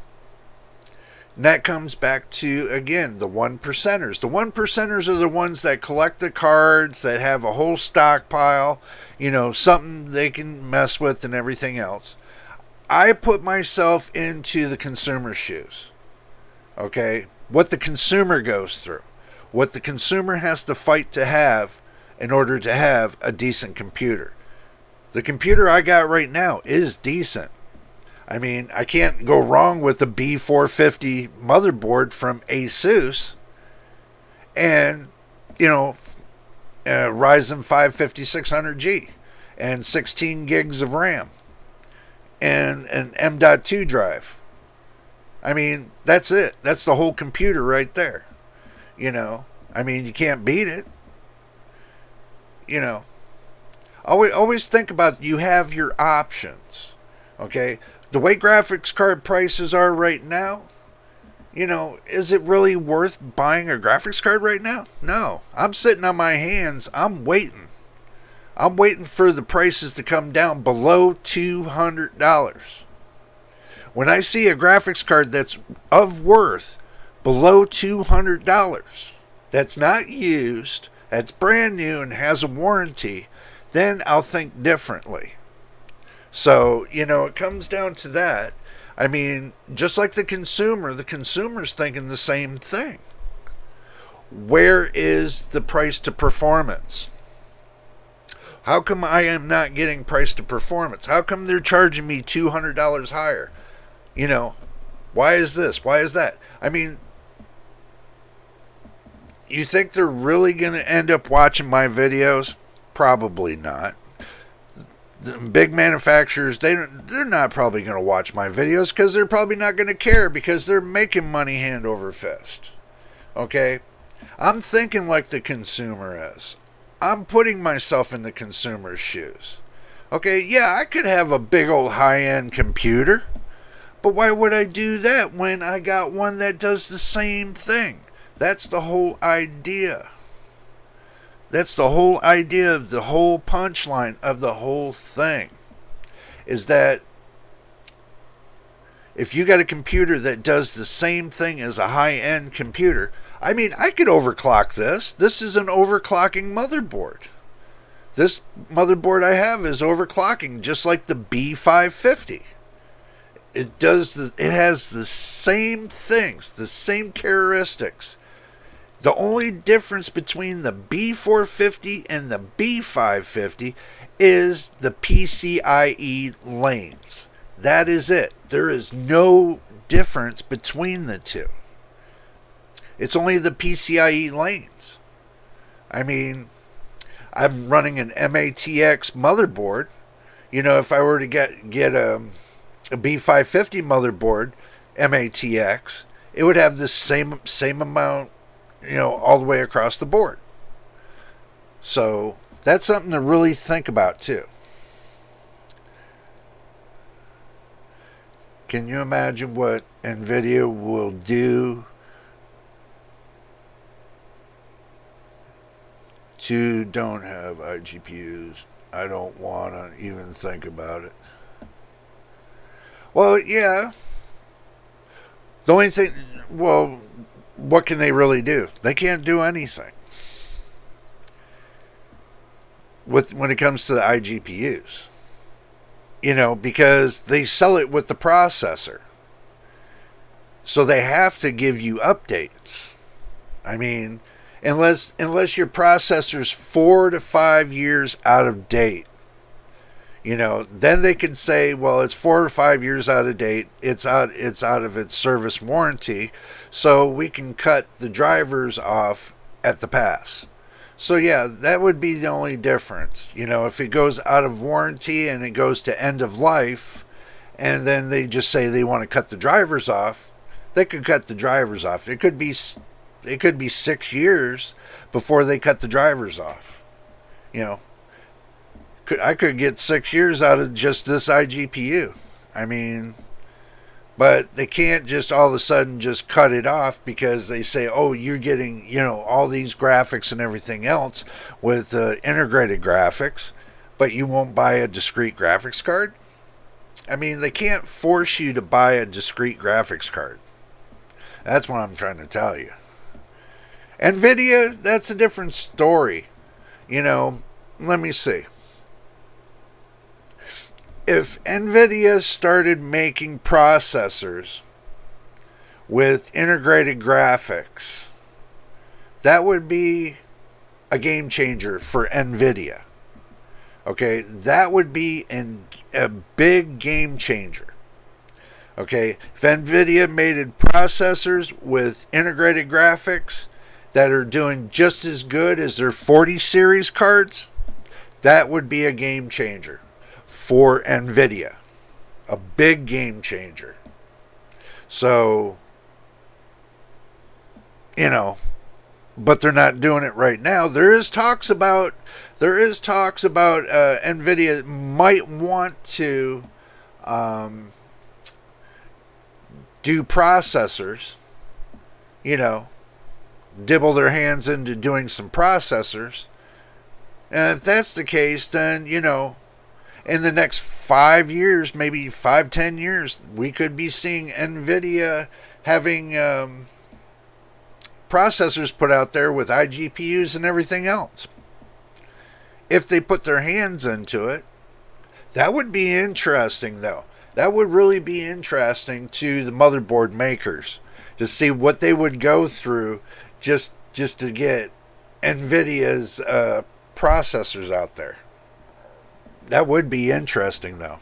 And that comes back to, again, the one percenters. The one percenters are the ones that collect the cards, that have a whole stockpile, something they can mess with and everything else. I put myself into the consumer's shoes. Okay? What the consumer goes through. What the consumer has to fight to have in order to have a decent computer. The computer I got right now is decent. I mean, I can't go wrong with the B450 motherboard from ASUS and, Ryzen 5 5600G and 16 gigs of RAM and an M.2 drive. I mean, that's it. That's the whole computer right there. I mean, you can't beat it. Always think about, you have your options. Okay? The way graphics card prices are right now, is it really worth buying a graphics card right now? No. I'm sitting on my hands. I'm waiting. I'm waiting for the prices to come down below $200. When I see a graphics card that's of worth below $200, that's not used, that's brand new and has a warranty, then I'll think differently. So, it comes down to that. I mean, just like the consumer's thinking the same thing. Where is the price to performance? How come I am not getting price to performance? How come they're charging me $200 higher? Why is this? Why is that? I mean, you think they're really going to end up watching my videos? Probably not. The big manufacturers, they're not probably going to watch my videos because they're probably not going to care, because they're making money hand over fist. Okay? I'm thinking like the consumer is. I'm putting myself in the consumer's shoes. Okay, yeah, I could have a big old high-end computer, but why would I do that when I got one that does the same thing? That's the whole idea. That's the whole idea of the whole punchline of the whole thing. Is that if you got a computer that does the same thing as a high-end computer, I mean, I could overclock this. This is an overclocking motherboard. This motherboard I have is overclocking just like the B550. It has the same things, the same characteristics. The only difference between the B450 and the B550 is the PCIe lanes. That is it. There is no difference between the two. It's only the PCIe lanes. I mean, I'm running an MATX motherboard. You know, if I were to get a B550 motherboard, MATX, it would have the same amount, you know, all the way across the board. So that's something to really think about too. Can you imagine what NVIDIA will do to don't have iGPUs? I don't want to even think about it. Well, yeah. The only thing, well, what can they really do? They can't do anything when it comes to the iGPUs. You know, because they sell it with the processor. So they have to give you updates. I mean, unless your processor's 4 to 5 years out of date, you know, then they can say, well, it's 4 or 5 years out of date. It's out of its service warranty, so we can cut the drivers off at the pass. So yeah, that would be the only difference. You know, if it goes out of warranty and it goes to end of life, and then they just say they want to cut the drivers off, they could cut the drivers off. It could be 6 years before they cut the drivers off. You know, I could get 6 years out of just this iGPU. I mean, but they can't just all of a sudden just cut it off because they say, oh, you're getting, you know, all these graphics and everything else with integrated graphics, but you won't buy a discrete graphics card. I mean, they can't force you to buy a discrete graphics card. That's what I'm trying to tell you. NVIDIA, that's a different story. You know, let me see. If NVIDIA started making processors with integrated graphics, that would be a game changer for NVIDIA. Okay, that would be a big game changer. Okay, if NVIDIA made processors with integrated graphics that are doing just as good as their 40 series cards, that would be a game changer for NVIDIA. A big game changer. So, you know, but they're not doing it right now. There is talks about NVIDIA might want to do processors, you know, dibble their hands into doing some processors. And if that's the case, then, you know, in the next 5 years, maybe 5-10 years, we could be seeing NVIDIA having processors put out there with iGPUs and everything else. If they put their hands into it, that would be interesting, though. That would really be interesting to the motherboard makers to see what they would go through just to get NVIDIA's processors out there. That would be interesting, though.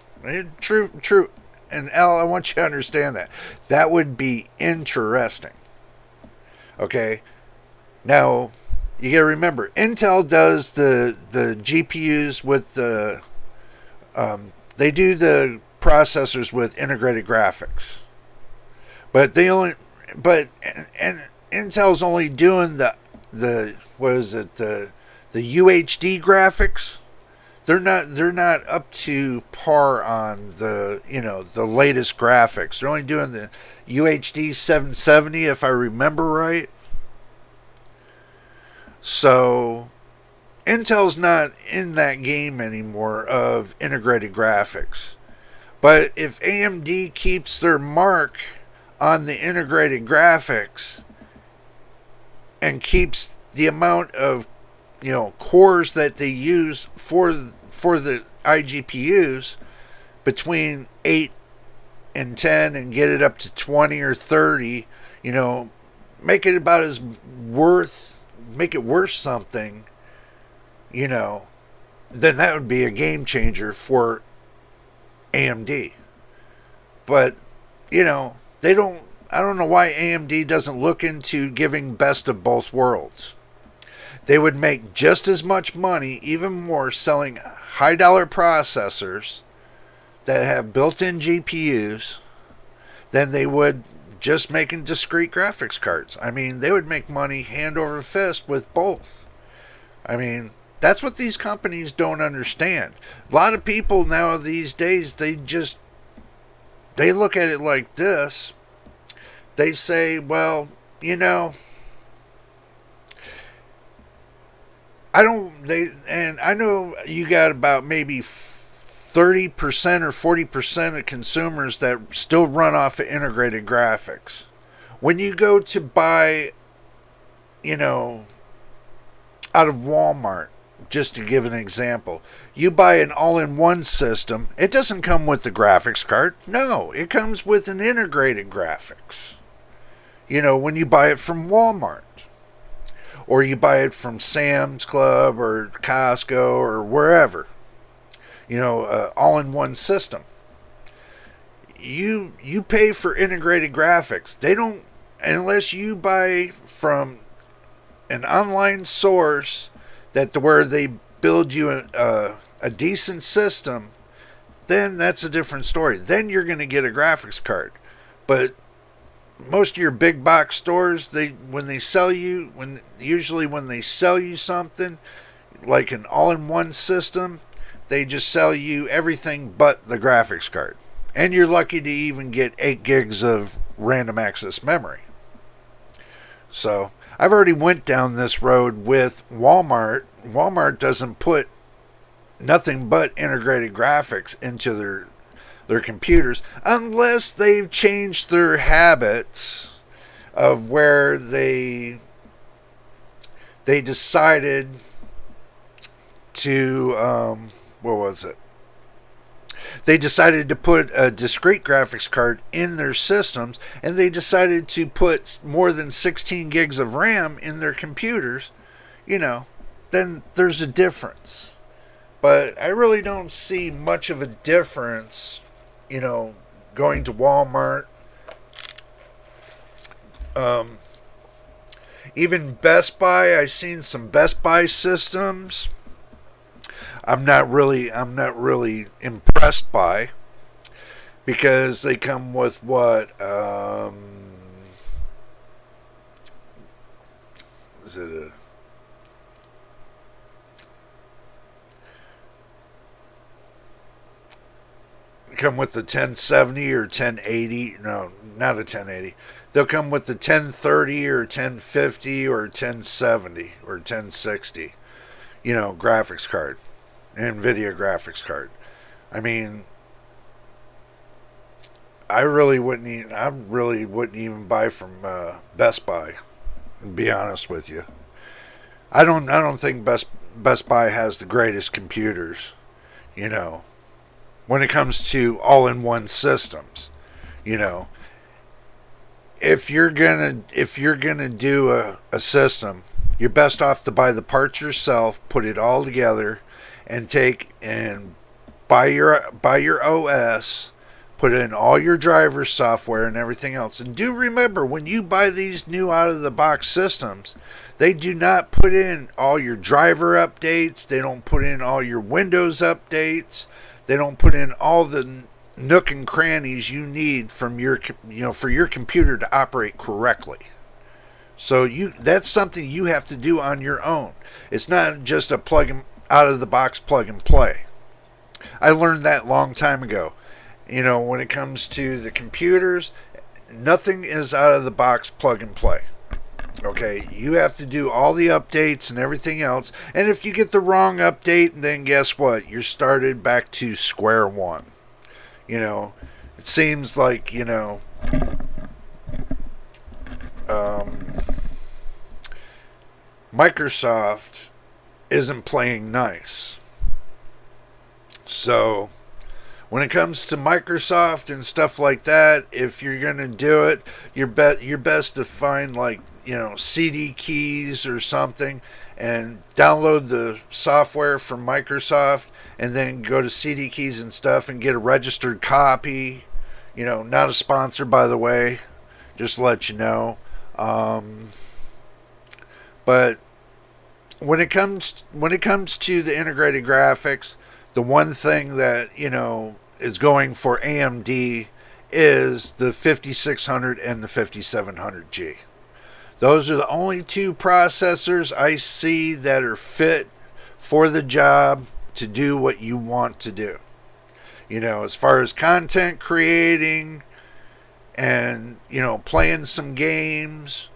True. And Al, I want you to understand that. That would be interesting. Okay? Now, you got to remember, Intel does the GPUs with the... they do the processors with integrated graphics. But they only... But... And Intel's only doing the what is it? The UHD graphics. They're not up to par on the, you know, the latest graphics. They're only doing the UHD 770, if I remember right. So Intel's not in that game anymore of integrated graphics. But if AMD keeps their mark on the integrated graphics and keeps the amount of, you know, cores that they use for the iGPUs between 8 in 10 and get it up to 20 or 30, you know, make it about as make it worth something, you know, then that would be a game changer for AMD. But, you know, I don't know why AMD doesn't look into giving best of both worlds. They would make just as much money, even more, selling high dollar processors that have built-in GPUs than they would just making discrete graphics cards. I mean, they would make money hand over fist with both. I mean, that's what these companies don't understand. A lot of people now these days, they look at it like this. They say, well, you know, I know you got about maybe 30% or 40% of consumers that still run off of integrated graphics. When you go to buy, you know, out of Walmart, just to give an example, you buy an all-in-one system, it doesn't come with the graphics card. No, it comes with an integrated graphics. You know, when you buy it from Walmart, or you buy it from Sam's Club or Costco or wherever, you know, all-in-one system. You pay for integrated graphics. They don't, unless you buy from an online source where they build you a decent system, then that's a different story. Then you're going to get a graphics card. But most of your big box stores, when they sell you something like an all-in-one system, they just sell you everything but the graphics card. And you're lucky to even get 8 gigs of random access memory. So I've already went down this road with Walmart. Walmart doesn't put nothing but integrated graphics into their computers unless they've changed their habits of where they decided to what was it? They decided to put a discrete graphics card in their systems, and they decided to put more than 16 gigs of RAM in their computers, you know, then there's a difference. But I really don't see much of a difference, you know, going to Walmart. Even Best Buy, I've seen some Best Buy systems I'm not really impressed by, because they come with what is it a come with the 1070 or 1080? No, not a 1080. They'll come with the 1030 or 1050 or 1070 or 1060, you know, graphics card, NVIDIA graphics card. I mean, I really wouldn't even buy from Best Buy, to be honest with you. I don't think Best Buy has the greatest computers, you know, when it comes to all-in-one systems. You know, if you're gonna do a system, you're best off to buy the parts yourself, put it all together, and buy your OS, put in all your driver software and everything else. And do remember, when you buy these new out of the box systems, they do not put in all your driver updates. They don't put in all your Windows updates. They don't put in all the nook and crannies you need from for your computer to operate correctly. So that's something you have to do on your own. It's not just a out of the box plug and play. I learned that a long time ago. You know, when it comes to the computers, nothing is out of the box plug and play. Okay, you have to do all the updates and everything else. And if you get the wrong update, then guess what? You're started back to square one. You know, it seems like, you know, Microsoft isn't playing nice. So When it comes to Microsoft and stuff like that, if you're gonna do it, you're best to find like, CD keys or something, and download the software from Microsoft, and then go to CD keys and stuff and get a registered copy. Not a sponsor, by the way, just to let you know. But when it comes to the integrated graphics, the one thing that is going for AMD is the 5600 and the 5700G. Those are the only two processors I see that are fit for the job to do what you want to do. As far as content creating and, playing some games,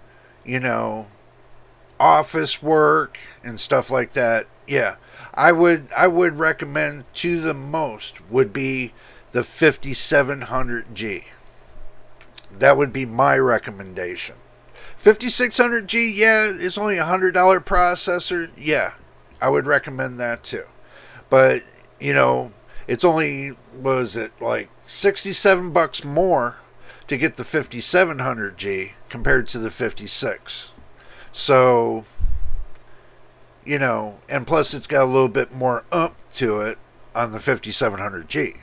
office work and stuff like that. Yeah, I would recommend to the most would be the 5700G. That would be my recommendation. 5600G, yeah, it's only $100 processor. Yeah, I would recommend that too. But, it's only, was it like $67 more to get the 5700G compared to the 56. So, and plus it's got a little bit more to it on the 5700G.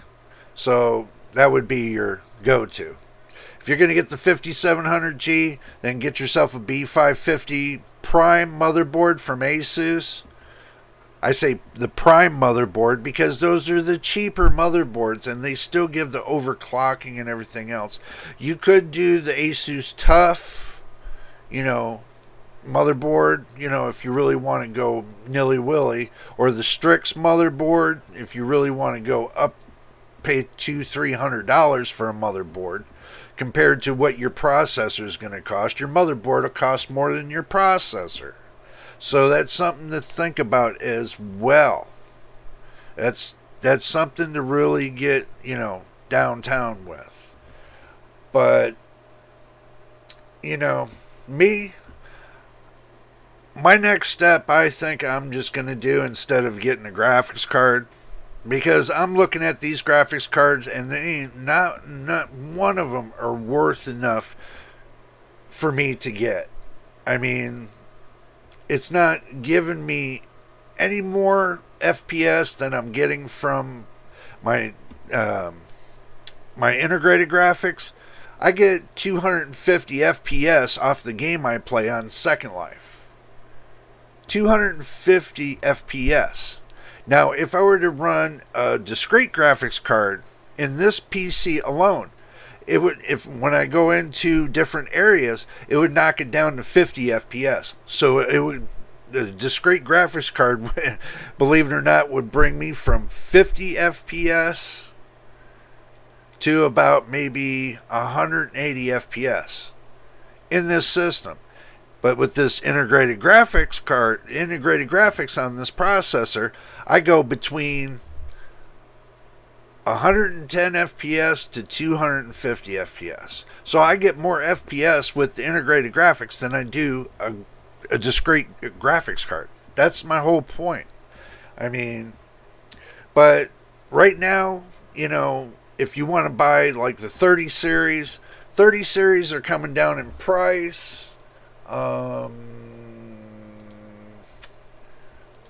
So that would be your go-to. If you're going to get the 5700G, then get yourself a B550 Prime motherboard from Asus. I say the Prime motherboard because those are the cheaper motherboards and they still give the overclocking and everything else. You could do the Asus TUF, motherboard, if you really want to go nilly-willy, or the Strix motherboard, if you really want to go up, pay $200-300 for a motherboard, compared to what your processor is going to cost. Your motherboard will cost more than your processor. So that's something to think about as well. That's something to really get, downtown with. But, me, my next step, I think I'm just going to do, instead of getting a graphics card, because I'm looking at these graphics cards and they ain't not one of them are worth enough for me to get. I mean, it's not giving me any more FPS than I'm getting from my my integrated graphics. I get 250 FPS off the game I play on Second Life. 250 FPS. Now, if I were to run a discrete graphics card in this PC alone, it would, when I go into different areas, it would knock it down to 50 FPS. So it would, the discrete graphics card, believe it or not, would bring me from 50 FPS to about maybe 180 FPS in this system. But with this integrated graphics on this processor, I go between 110 FPS to 250 FPS. So I get more FPS with the integrated graphics than I do a discrete graphics card. That's my whole point. I mean, but right now, if you want to buy like the 30 series are coming down in price.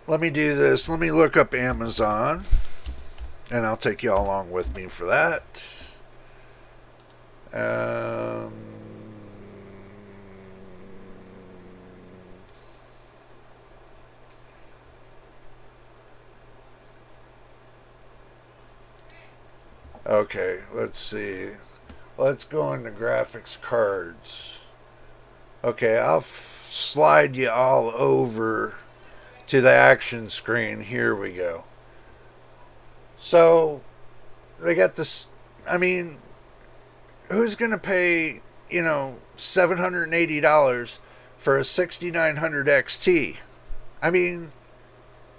Let me do this. Let me look up Amazon, and I'll take you all along with me for that. Okay, let's see. Let's go into graphics cards. Okay, I'll slide you all over to the action screen. Here we go. So, they got this. I mean, who's going to pay, $780 for a 6900 XT? I mean,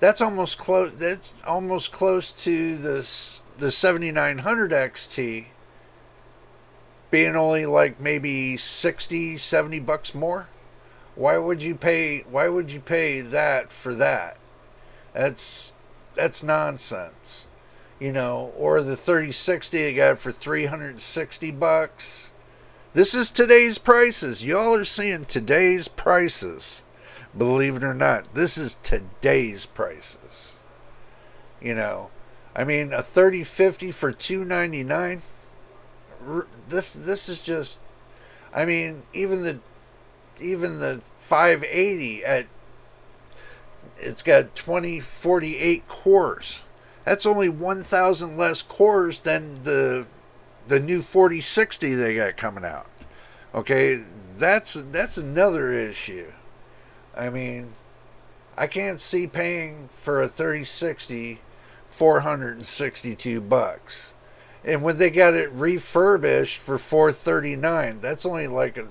that's almost close. That's almost close to the 7900 XT being only like maybe $60-70 more. Why would you pay that for that? That's nonsense. or the 3060, I got it for $360. This is today's prices. Y'all are seeing today's prices. Believe it or not, this is today's prices. A 3050 for $299. This is just. Even the 580 it's got 2048 cores. That's only 1,000 less cores than the new 4060 they got coming out. Okay, that's another issue. I can't see paying for a 3060 $462. And when they got it refurbished for $439, that's only like a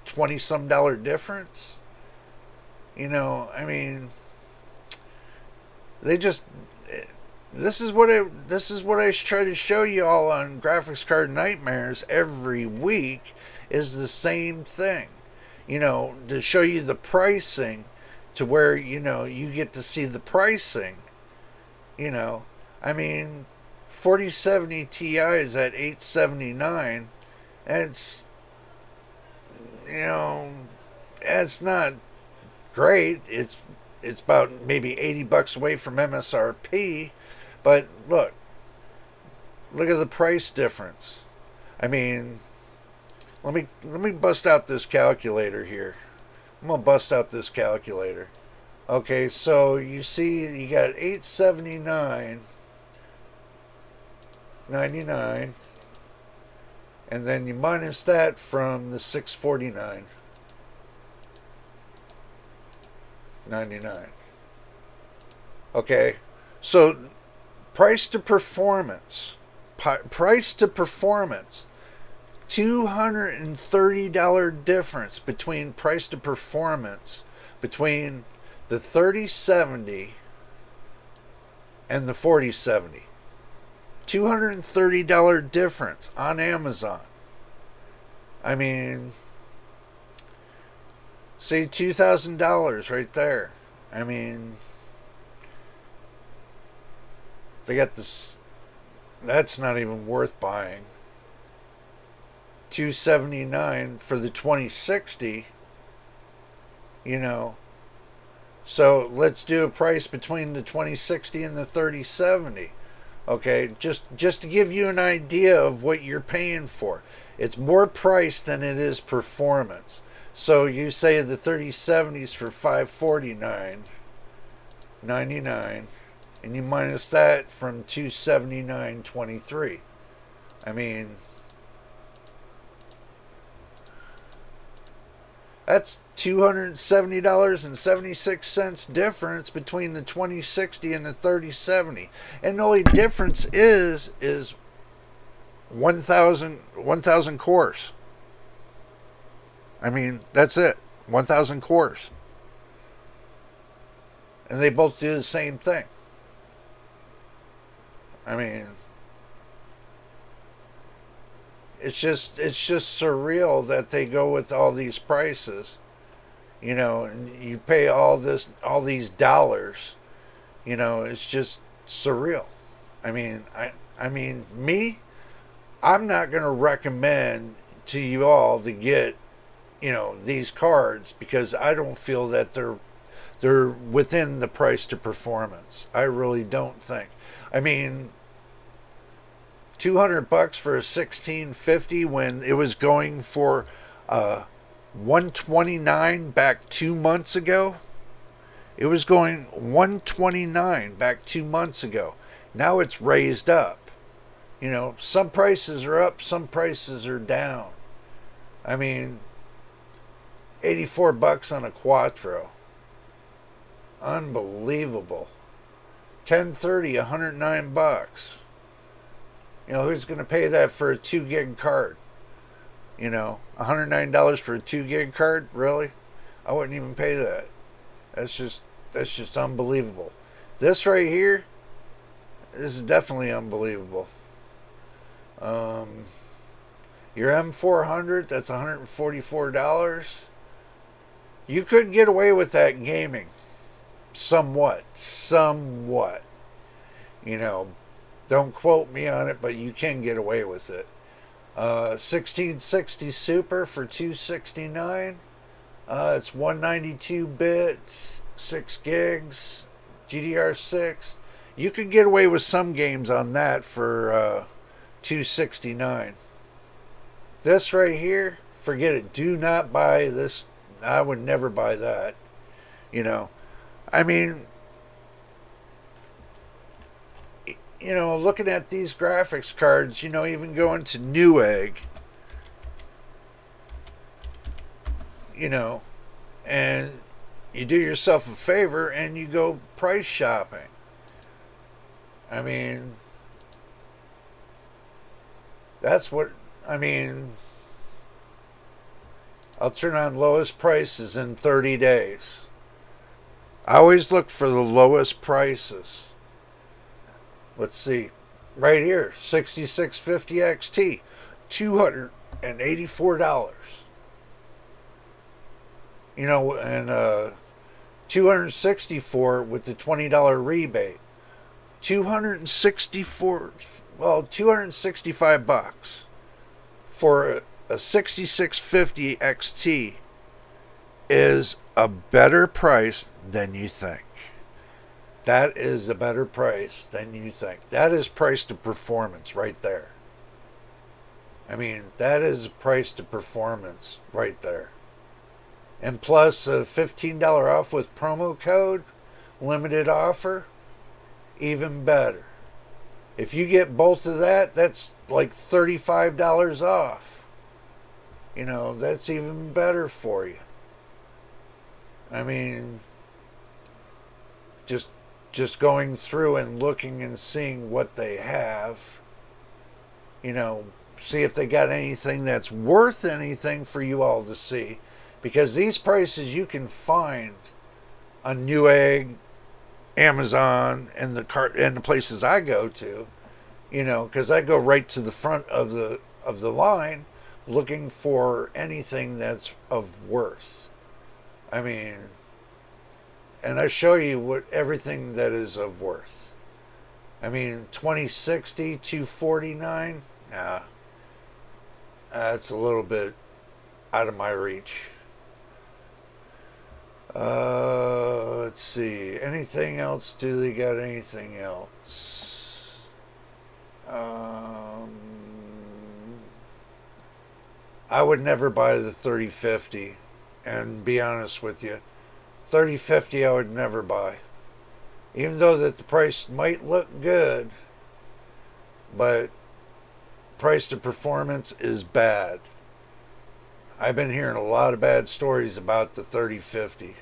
20 some dollar difference. They just this is what I try to show you all on Graphics Card Nightmares every week is the same thing. To show you the pricing to where you get to see the pricing. 4070 Ti is at $879. It's it's not great. It's about maybe $80 away from MSRP, but look at the price difference. Let me bust out this calculator here. I'm gonna bust out this calculator. Okay, so you see you got $879.99, and then you minus that from the $649.99. Okay, so price to performance, $230 difference between price to performance between the 3070 and the 4070. $230 difference on Amazon. Say $2,000 right there. They got this. That's not even worth buying. $279 for the 2060. So let's do a price between the 2060 and the 3070. Okay, just to give you an idea of what you're paying for. It's more price than it is performance. So you say the 3070s for $549.99, and you minus that from $279.23. That's $270.76 difference between the 2060 and the 3070. And the only difference is 1,000 cores. That's it. 1,000 cores. And they both do the same thing. It's just surreal that they go with all these prices, and you pay all these dollars, it's just surreal. I'm not going to recommend to you all to get, these cards because I don't feel that they're within the price to performance. I really don't think. $200 for a 1650 when it was going for $129 back 2 months ago. It was going $129 back 2 months ago. Now it's raised up. Some prices are up, some prices are down. $84 on a Quattro. Unbelievable. 1030, $109. Who's going to pay that for a 2 gig card? $109 for a 2 gig card? Really? I wouldn't even pay that. That's just unbelievable. This right here, this is definitely unbelievable. Your M400, that's $144. You could get away with that gaming. Somewhat. Don't quote me on it, but you can get away with it. 1660 Super for 269. It's 192 bits, 6 gigs, GDR6. You could get away with some games on that for 269. This right here, forget it. Do not buy this. I would never buy that. You know, I mean, looking at these graphics cards, even going to Newegg, and you do yourself a favor and you go price shopping. I mean, that's what, I mean, I'll turn on lowest prices in 30 days. I always look for the lowest prices. Let's see. Right here, 6650 XT, $284. And 264 with the $20 rebate. 265 bucks for a 6650 XT is a better price than you think. That is a better price than you think. That is price to performance right there. I mean, that is price to performance right there. And plus a $15 off with promo code, limited offer, even better. If you get both of that, that's like $35 off. That's even better for you. I mean, just going through and looking and seeing what they have, see if they got anything that's worth anything for you all to see. Because these prices you can find on Newegg, Amazon, and the places I go to, because I go right to the front of the line looking for anything that's of worth. I mean, and I show you everything that is of worth. I mean, 2060, 249, nah, that's a little bit out of my reach. Let's see. Anything else? Do they got anything else? I would never buy the 3050, and be honest with you, 3050 I would never buy. Even though that the price might look good, but price to performance is bad. I've been hearing a lot of bad stories about the 3050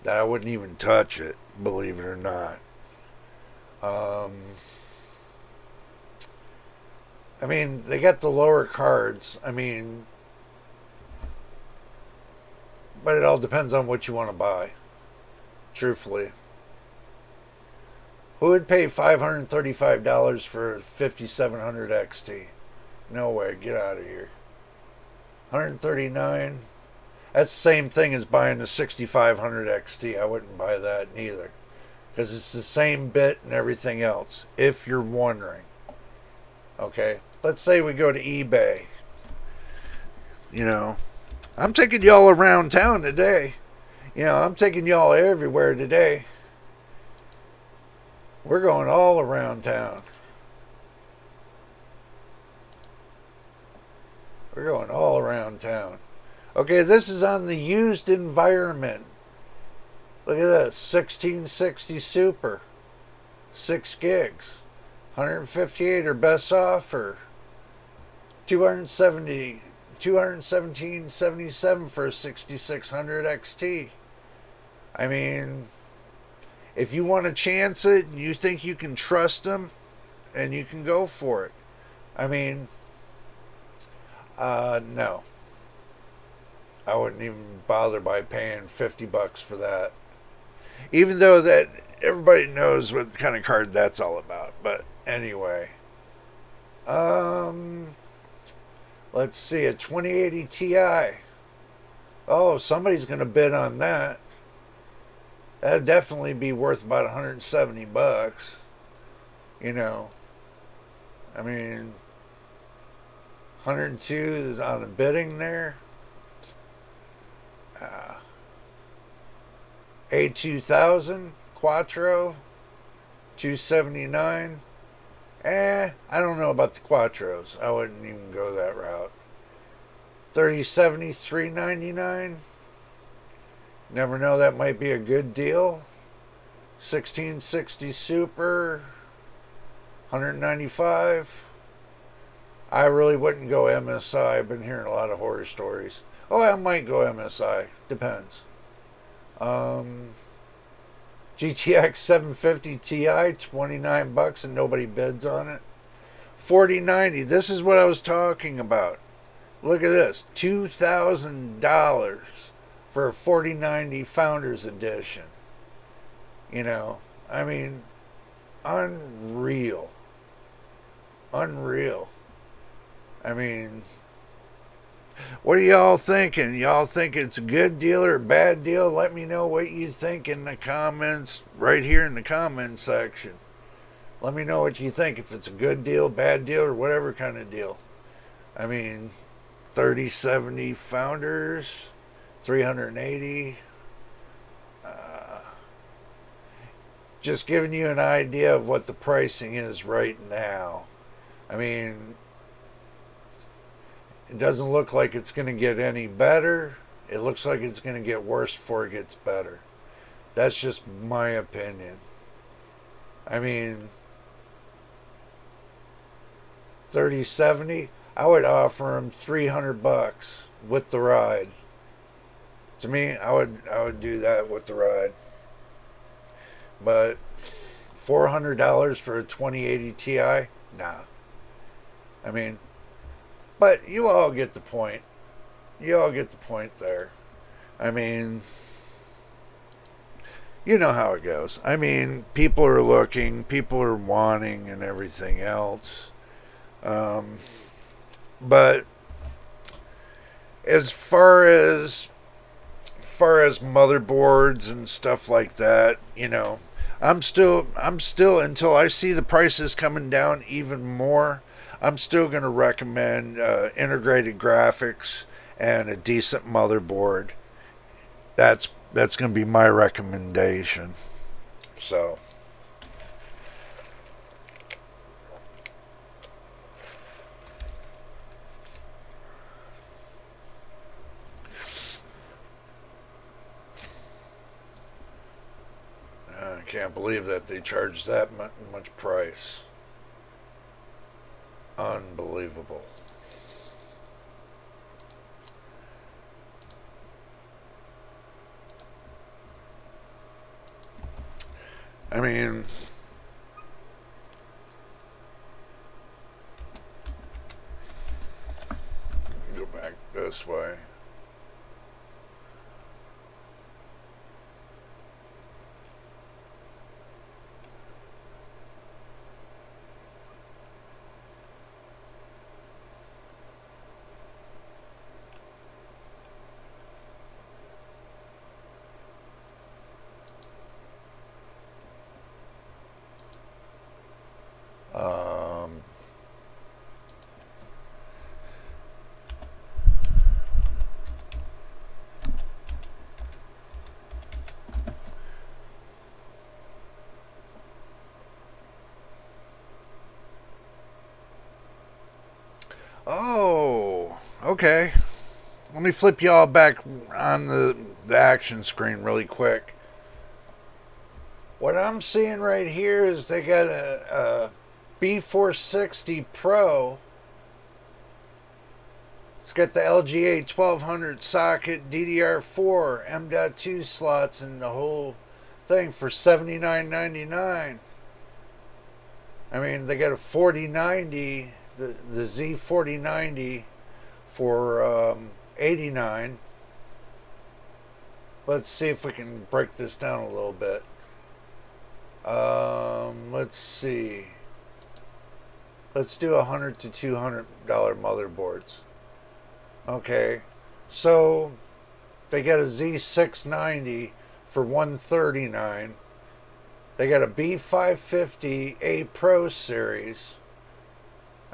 that I wouldn't even touch it, believe it or not. I mean, they got the lower cards. I mean, but it all depends on what you want to buy, truthfully. Who would pay $535 for a 5700 XT? No way, get out of here. $139. That's the same thing as buying a 6500 XT. I wouldn't buy that neither, because it's the same bit and everything else, if you're wondering. Okay, let's say we go to eBay. I'm taking y'all around town today. I'm taking y'all everywhere today. We're going all around town. We're going all around town. Okay, this is on the used environment. Look at this, 1660 Super, 6 gigs, 158 or best offer, 217.77 for a 6600 XT. I mean, if you want to chance it and you think you can trust them, and you can go for it. I mean, no. I wouldn't even bother by paying $50 for that. Even though that everybody knows what kind of card that's all about. But anyway. Let's see, a 2080 Ti. Oh, somebody's going to bid on that. That'd definitely be worth about $170. I mean, 102 is on the bidding there. Uh, A2000 Quattro, 279. I don't know about the Quattros. I wouldn't even go that route. 3070, 399. Never know, that might be a good deal. 1660 Super, 195. I really wouldn't go MSI. I've been hearing a lot of horror stories. Oh, I might go MSI. Depends. GTX 750 Ti, 29 bucks and nobody bids on it. 4090. This is what I was talking about. Look at this. $2,000 for a 4090 Founders Edition. You know, I mean, unreal. Unreal. I mean, what are y'all thinking? Y'all think it's a good deal or a bad deal? Let me know what you think in the comments, right here in the comments section. Let me know what you think, if it's a good deal, bad deal, or whatever kind of deal. I mean, 3070 Founders, 380. Just giving you an idea of what the pricing is right now. I mean, it doesn't look like it's going to get any better. It looks like it's going to get worse before it gets better. That's just my opinion. I mean, 3070, I would offer him 300 bucks with the ride. To me, I would do that with the ride. But $400 for a 2080 Ti? Nah. I mean, but you all get the point. You all get the point there. I mean, you know how it goes. I mean, people are looking, people are wanting, and everything else. But as far as motherboards and stuff like that, you know, I'm still until I see the prices coming down even more, I'm still going to recommend integrated graphics and a decent motherboard. That's going to be my recommendation. So, I can't believe that they charge that much price. Unbelievable. I mean, go back this way. Um, oh, okay. Let me flip y'all back on the action screen really quick. What I'm seeing right here is they got a B460 Pro. It's got the LGA 1200 socket, DDR4, M.2 slots, and the whole thing for $79.99. I mean, they got a 4090, the Z4090 for $89. Let's see if we can break this down a little bit. Let's see. Let's do $100 to $200 motherboards. Okay, so they got a Z690 for $139. They got a B550 A Pro series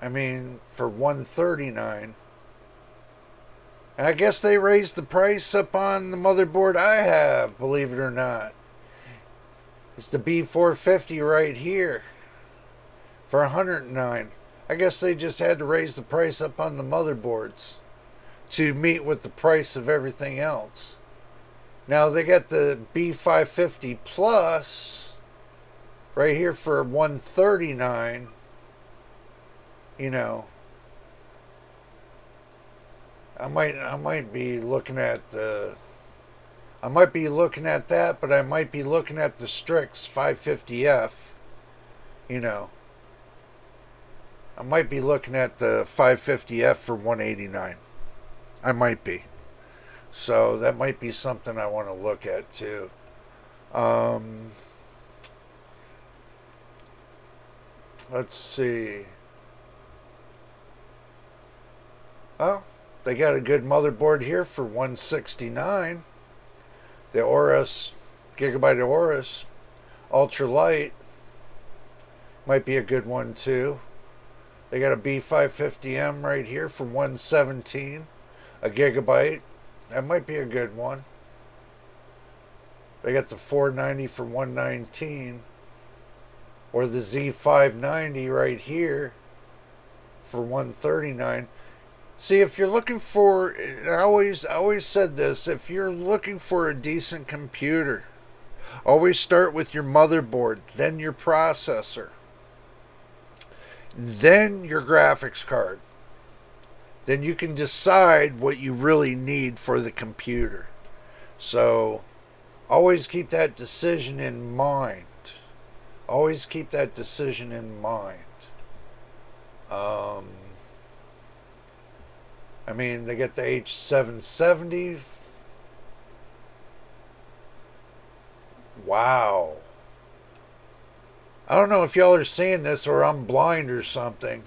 I mean, for $139. And I guess they raised the price up on the motherboard I have, believe it or not. It's the B450 right here for $109. I guess they just had to raise the price up on the motherboards to meet with the price of everything else. Now they got the B550 Plus right here for $139. You know, I might be looking at the I might be looking at that, but I might be looking at the Strix 550F. You know, I might be looking at the 550F for $189. I might be. So that might be something I want to look at too. Let's see. Oh, they got a good motherboard here for $169. The Aorus, Gigabyte Aorus, ultralight, might be a good one too. They got a B550M right here for $117, a gigabyte. That might be a good one. They got the 490 for $119, or the Z590 right here for $139. See, if you're looking for, I always said this, if you're looking for a decent computer, always start with your motherboard, then your processor, then your graphics card. Then you can decide what you really need for the computer. So, always keep that decision in mind. Always keep that decision in mind. I mean, they get the H770. Wow. I don't know if y'all are seeing this or I'm blind or something.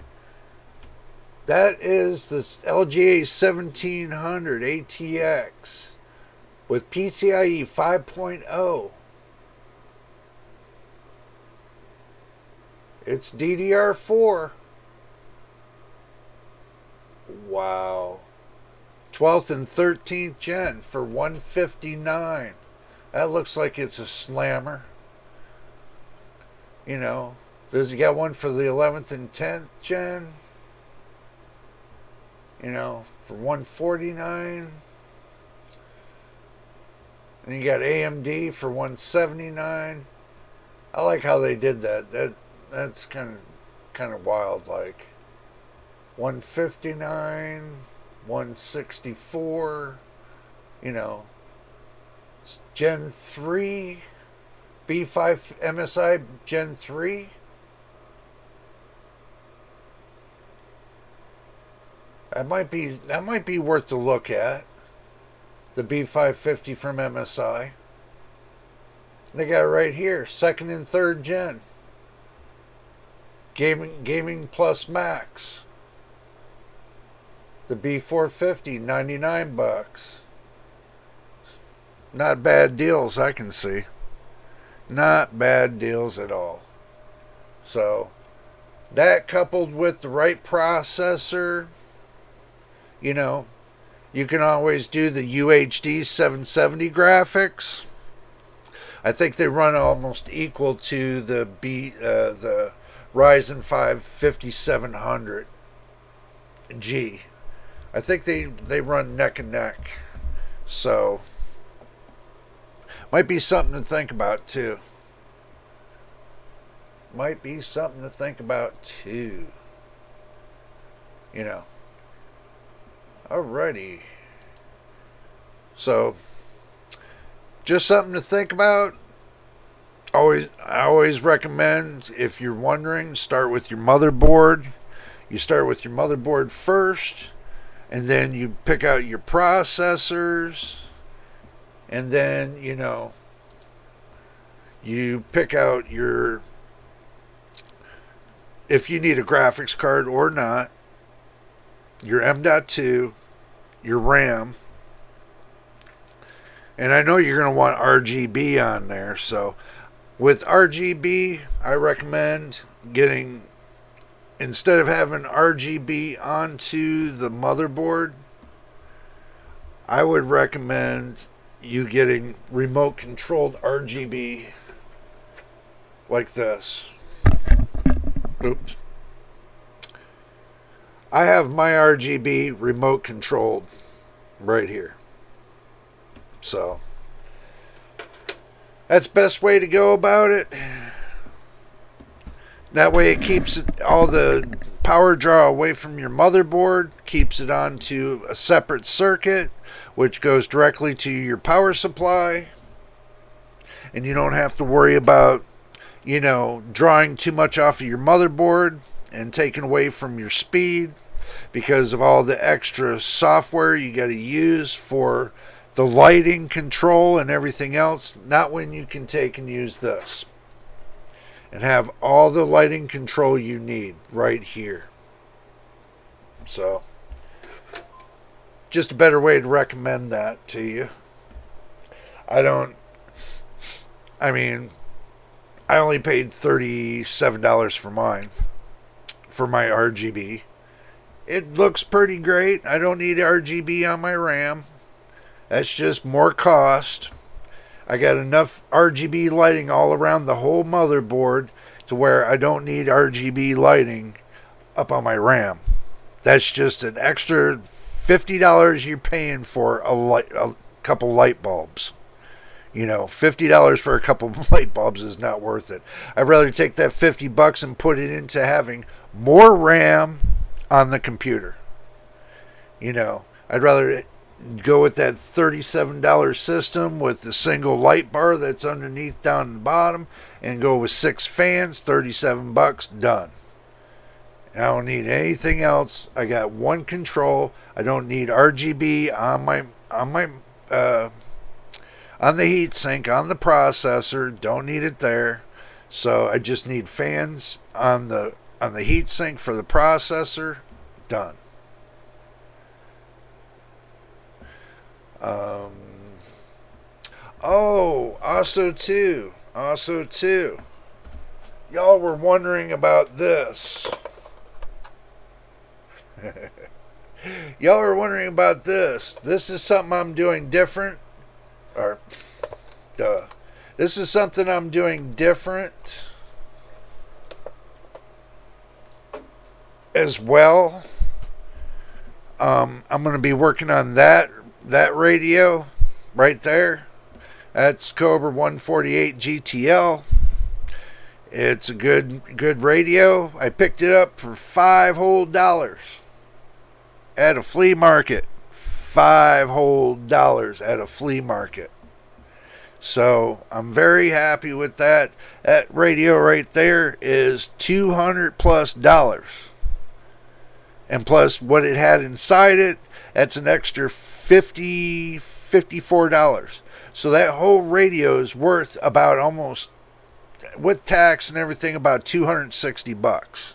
That is this LGA 1700 ATX with PCIe 5.0. It's DDR4. Wow. 12th and 13th gen for $159. That looks like it's a slammer. You know, does you got one for the 11th and 10th gen? You know, for $149. And you got AMD for $179. I like how they did that. That's kind of wild, like. $159, $164, you know, Gen 3, B5 MSI Gen 3. That might be worth a look at. The B550 from MSI. They got it right here, 2nd and 3rd gen. Gaming Plus Max. The B450, $99. Not bad deals, I can see. Not bad deals at all. So, that coupled with the right processor, you know, you can always do the UHD 770 graphics. I think they run almost equal to the Ryzen 5 5700G. I think they run neck and neck. So, might be something to think about too. Might be something to think about too. You know. Alrighty. So, just something to think about. I always recommend, if you're wondering, start with your motherboard. You start with your motherboard first. And then you pick out your processors, and then, you know, you pick out your, if you need a graphics card or not, your M.2, your RAM, and I know you're going to want RGB on there, so with RGB, I recommend getting instead of having RGB onto the motherboard, I would recommend you getting remote controlled RGB like this. Oops. I have my RGB remote controlled right here. So that's the best way to go about it. That way it keeps all the power draw away from your motherboard, keeps it onto a separate circuit, which goes directly to your power supply. And you don't have to worry about, drawing too much off of your motherboard and taking away from your speed because of all the extra software you got to use for the lighting control and everything else. Not when you can take and use this and have all the lighting control you need right here. So, just a better way to recommend that to you. I only paid $37 for mine, for my RGB. It looks pretty great. I don't need RGB on my RAM. That's just more cost. I got enough RGB lighting all around the whole motherboard to where I don't need RGB lighting up on my RAM. That's just an extra $50 you're paying for a couple light bulbs. $50 for a couple light bulbs is not worth it. I'd rather take that $50 and put it into having more RAM on the computer. I'd rather go with that $37 system with the single light bar that's underneath down the bottom and go with 6 fans, $37, done. I don't need anything else. I got one control. I don't need RGB on the heat sink, on the processor. Don't need it there. So I just need fans on the heat sink for the processor. Done. Also too, y'all were wondering about this. Y'all are wondering about this. This is something I'm doing different. This is something I'm doing different as well. I'm going to be working on that radio right there. That's Cobra 148 GTL. It's a good radio. I picked it up for $5 whole at a flea market. $5 whole at a flea market. So I'm very happy with that. That radio right there is $200+. And plus what it had inside it, that's an extra $54. So that whole radio is worth about almost, with tax and everything, about $260.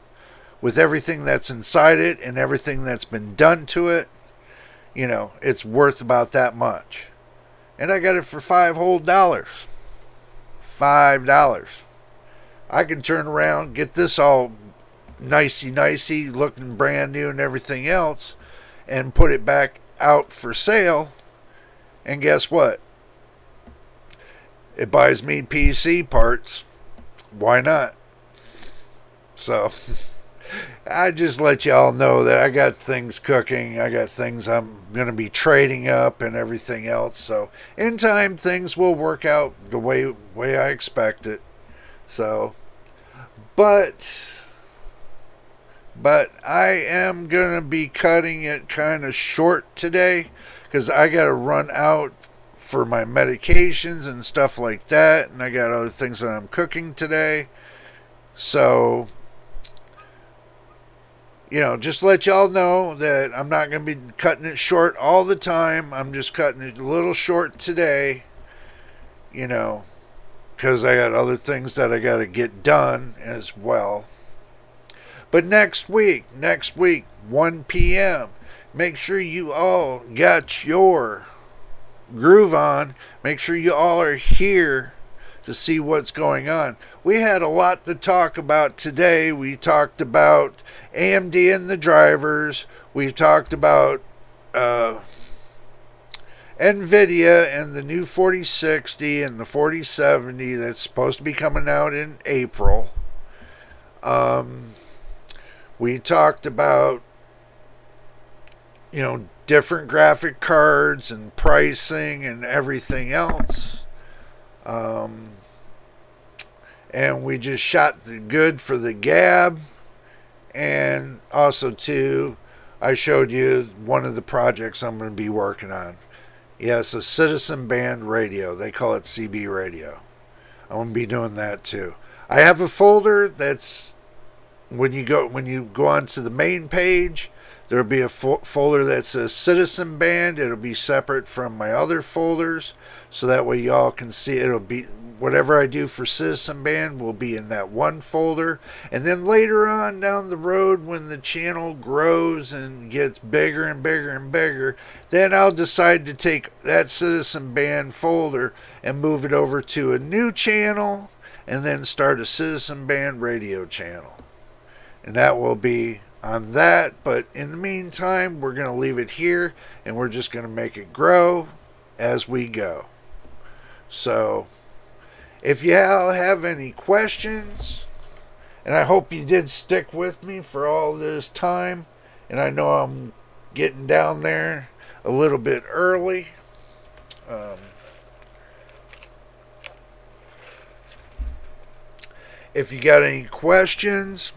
With everything that's inside it and everything that's been done to it, it's worth about that much. And I got it for $5 whole. $5. I can turn around, get this all nicey, looking brand new and everything else, and put it back out for sale. And guess what? It buys me PC parts. Why not? So I just let y'all know that I got things cooking. I got things I'm going to be trading up and everything else. So in time, things will work out the way I expect it. So, but I am going to be cutting it kind of short today because I got to run out for my medications and stuff like that. And I got other things that I'm cooking today. So, just let y'all know that I'm not going to be cutting it short all the time. I'm just cutting it a little short today, because I got other things that I got to get done as well. But next week, 1 p.m., make sure you all got your groove on. Make sure you all are here to see what's going on. We had a lot to talk about today. We talked about AMD and the drivers. We talked about NVIDIA and the new 4060 and the 4070 that's supposed to be coming out in April. We talked about, different graphic cards and pricing and everything else. And we just shot the good for the gab. And also, too, I showed you one of the projects I'm going to be working on. Yes, a citizen band radio. They call it CB radio. I'm going to be doing that, too. I have a folder that's, when you go onto the main page, there'll be a folder that says citizen band. It'll be separate from my other folders, so that way y'all can see. It'll be whatever I do for citizen band will be in that one folder. And then later on down the road, when the channel grows and gets bigger and bigger and bigger, then I'll decide to take that citizen band folder and move it over to a new channel, and then start a citizen band radio channel. And that will be on that. But in the meantime, we're going to leave it here, and we're just going to make it grow as we go. So if you all have any questions, and I hope you did stick with me for all this time, and I know I'm getting down there a little bit early. If you got any questions,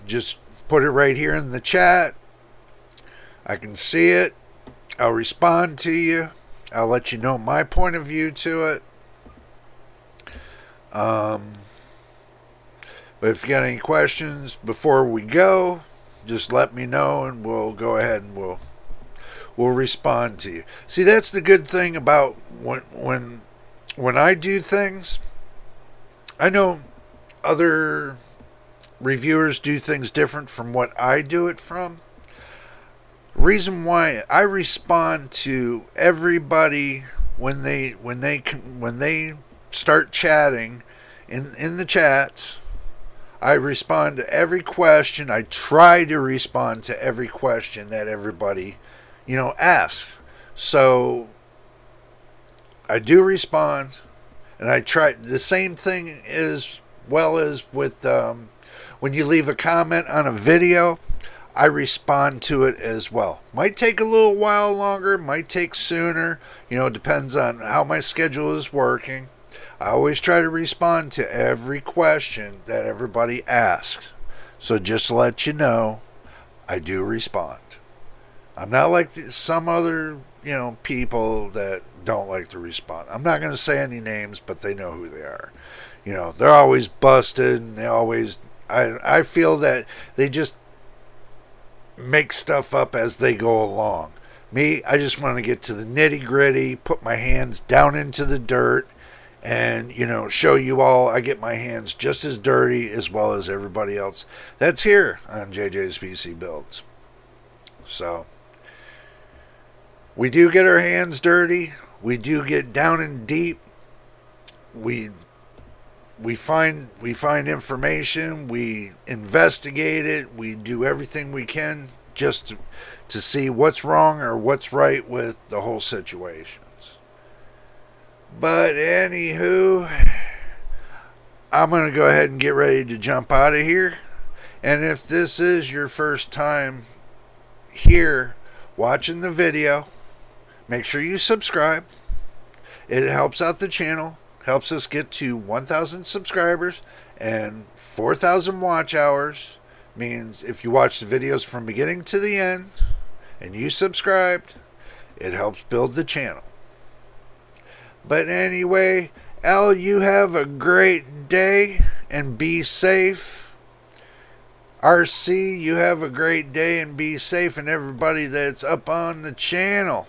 just put it right here in the chat. I can see it. I'll respond to you. I'll let you know my point of view to it. But if you got any questions before we go, just let me know, and we'll go ahead and we'll respond to you. See, that's the good thing about when I do things. I know other reviewers do things different from what I do it from. Reason why I respond to everybody when they start chatting in the chats. I respond to every question. I try to respond to every question that everybody, asks. So I do respond, and I try the same thing as well as with when you leave a comment on a video. I respond to it as well. Might take a little while longer, might take sooner, depends on how my schedule is working. I always try to respond to every question that everybody asks. So just to let you know, I do respond. I'm not like some other, people that don't like to respond. I'm not going to say any names, but they know who they are. They're always busted, and they always, I feel that they just make stuff up as they go along. Me, I just want to get to the nitty gritty, put my hands down into the dirt, and, show you all I get my hands just as dirty as well as everybody else that's here on JayJay's PC Builds. So we do get our hands dirty. We do get down and deep. We find information. We investigate it. We do everything we can just to see what's wrong or what's right with the whole situations. But anywho, I'm going to go ahead and get ready to jump out of here. And if this is your first time here watching the video, make sure you subscribe. It helps out the channel, helps us get to 1,000 subscribers and 4,000 watch hours. Means if you watch the videos from beginning to the end and you subscribed, it helps build the channel. But anyway, Al, you have a great day and be safe. RC, you have a great day and be safe. And everybody that's up on the channel,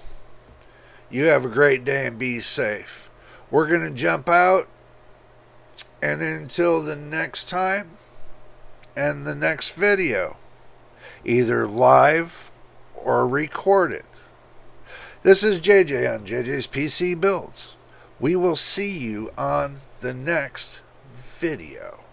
you have a great day and be safe. We're going to jump out. And until the next time and the next video, either live or recorded. This is JayJay on JayJay's PC Builds. We will see you on the next video.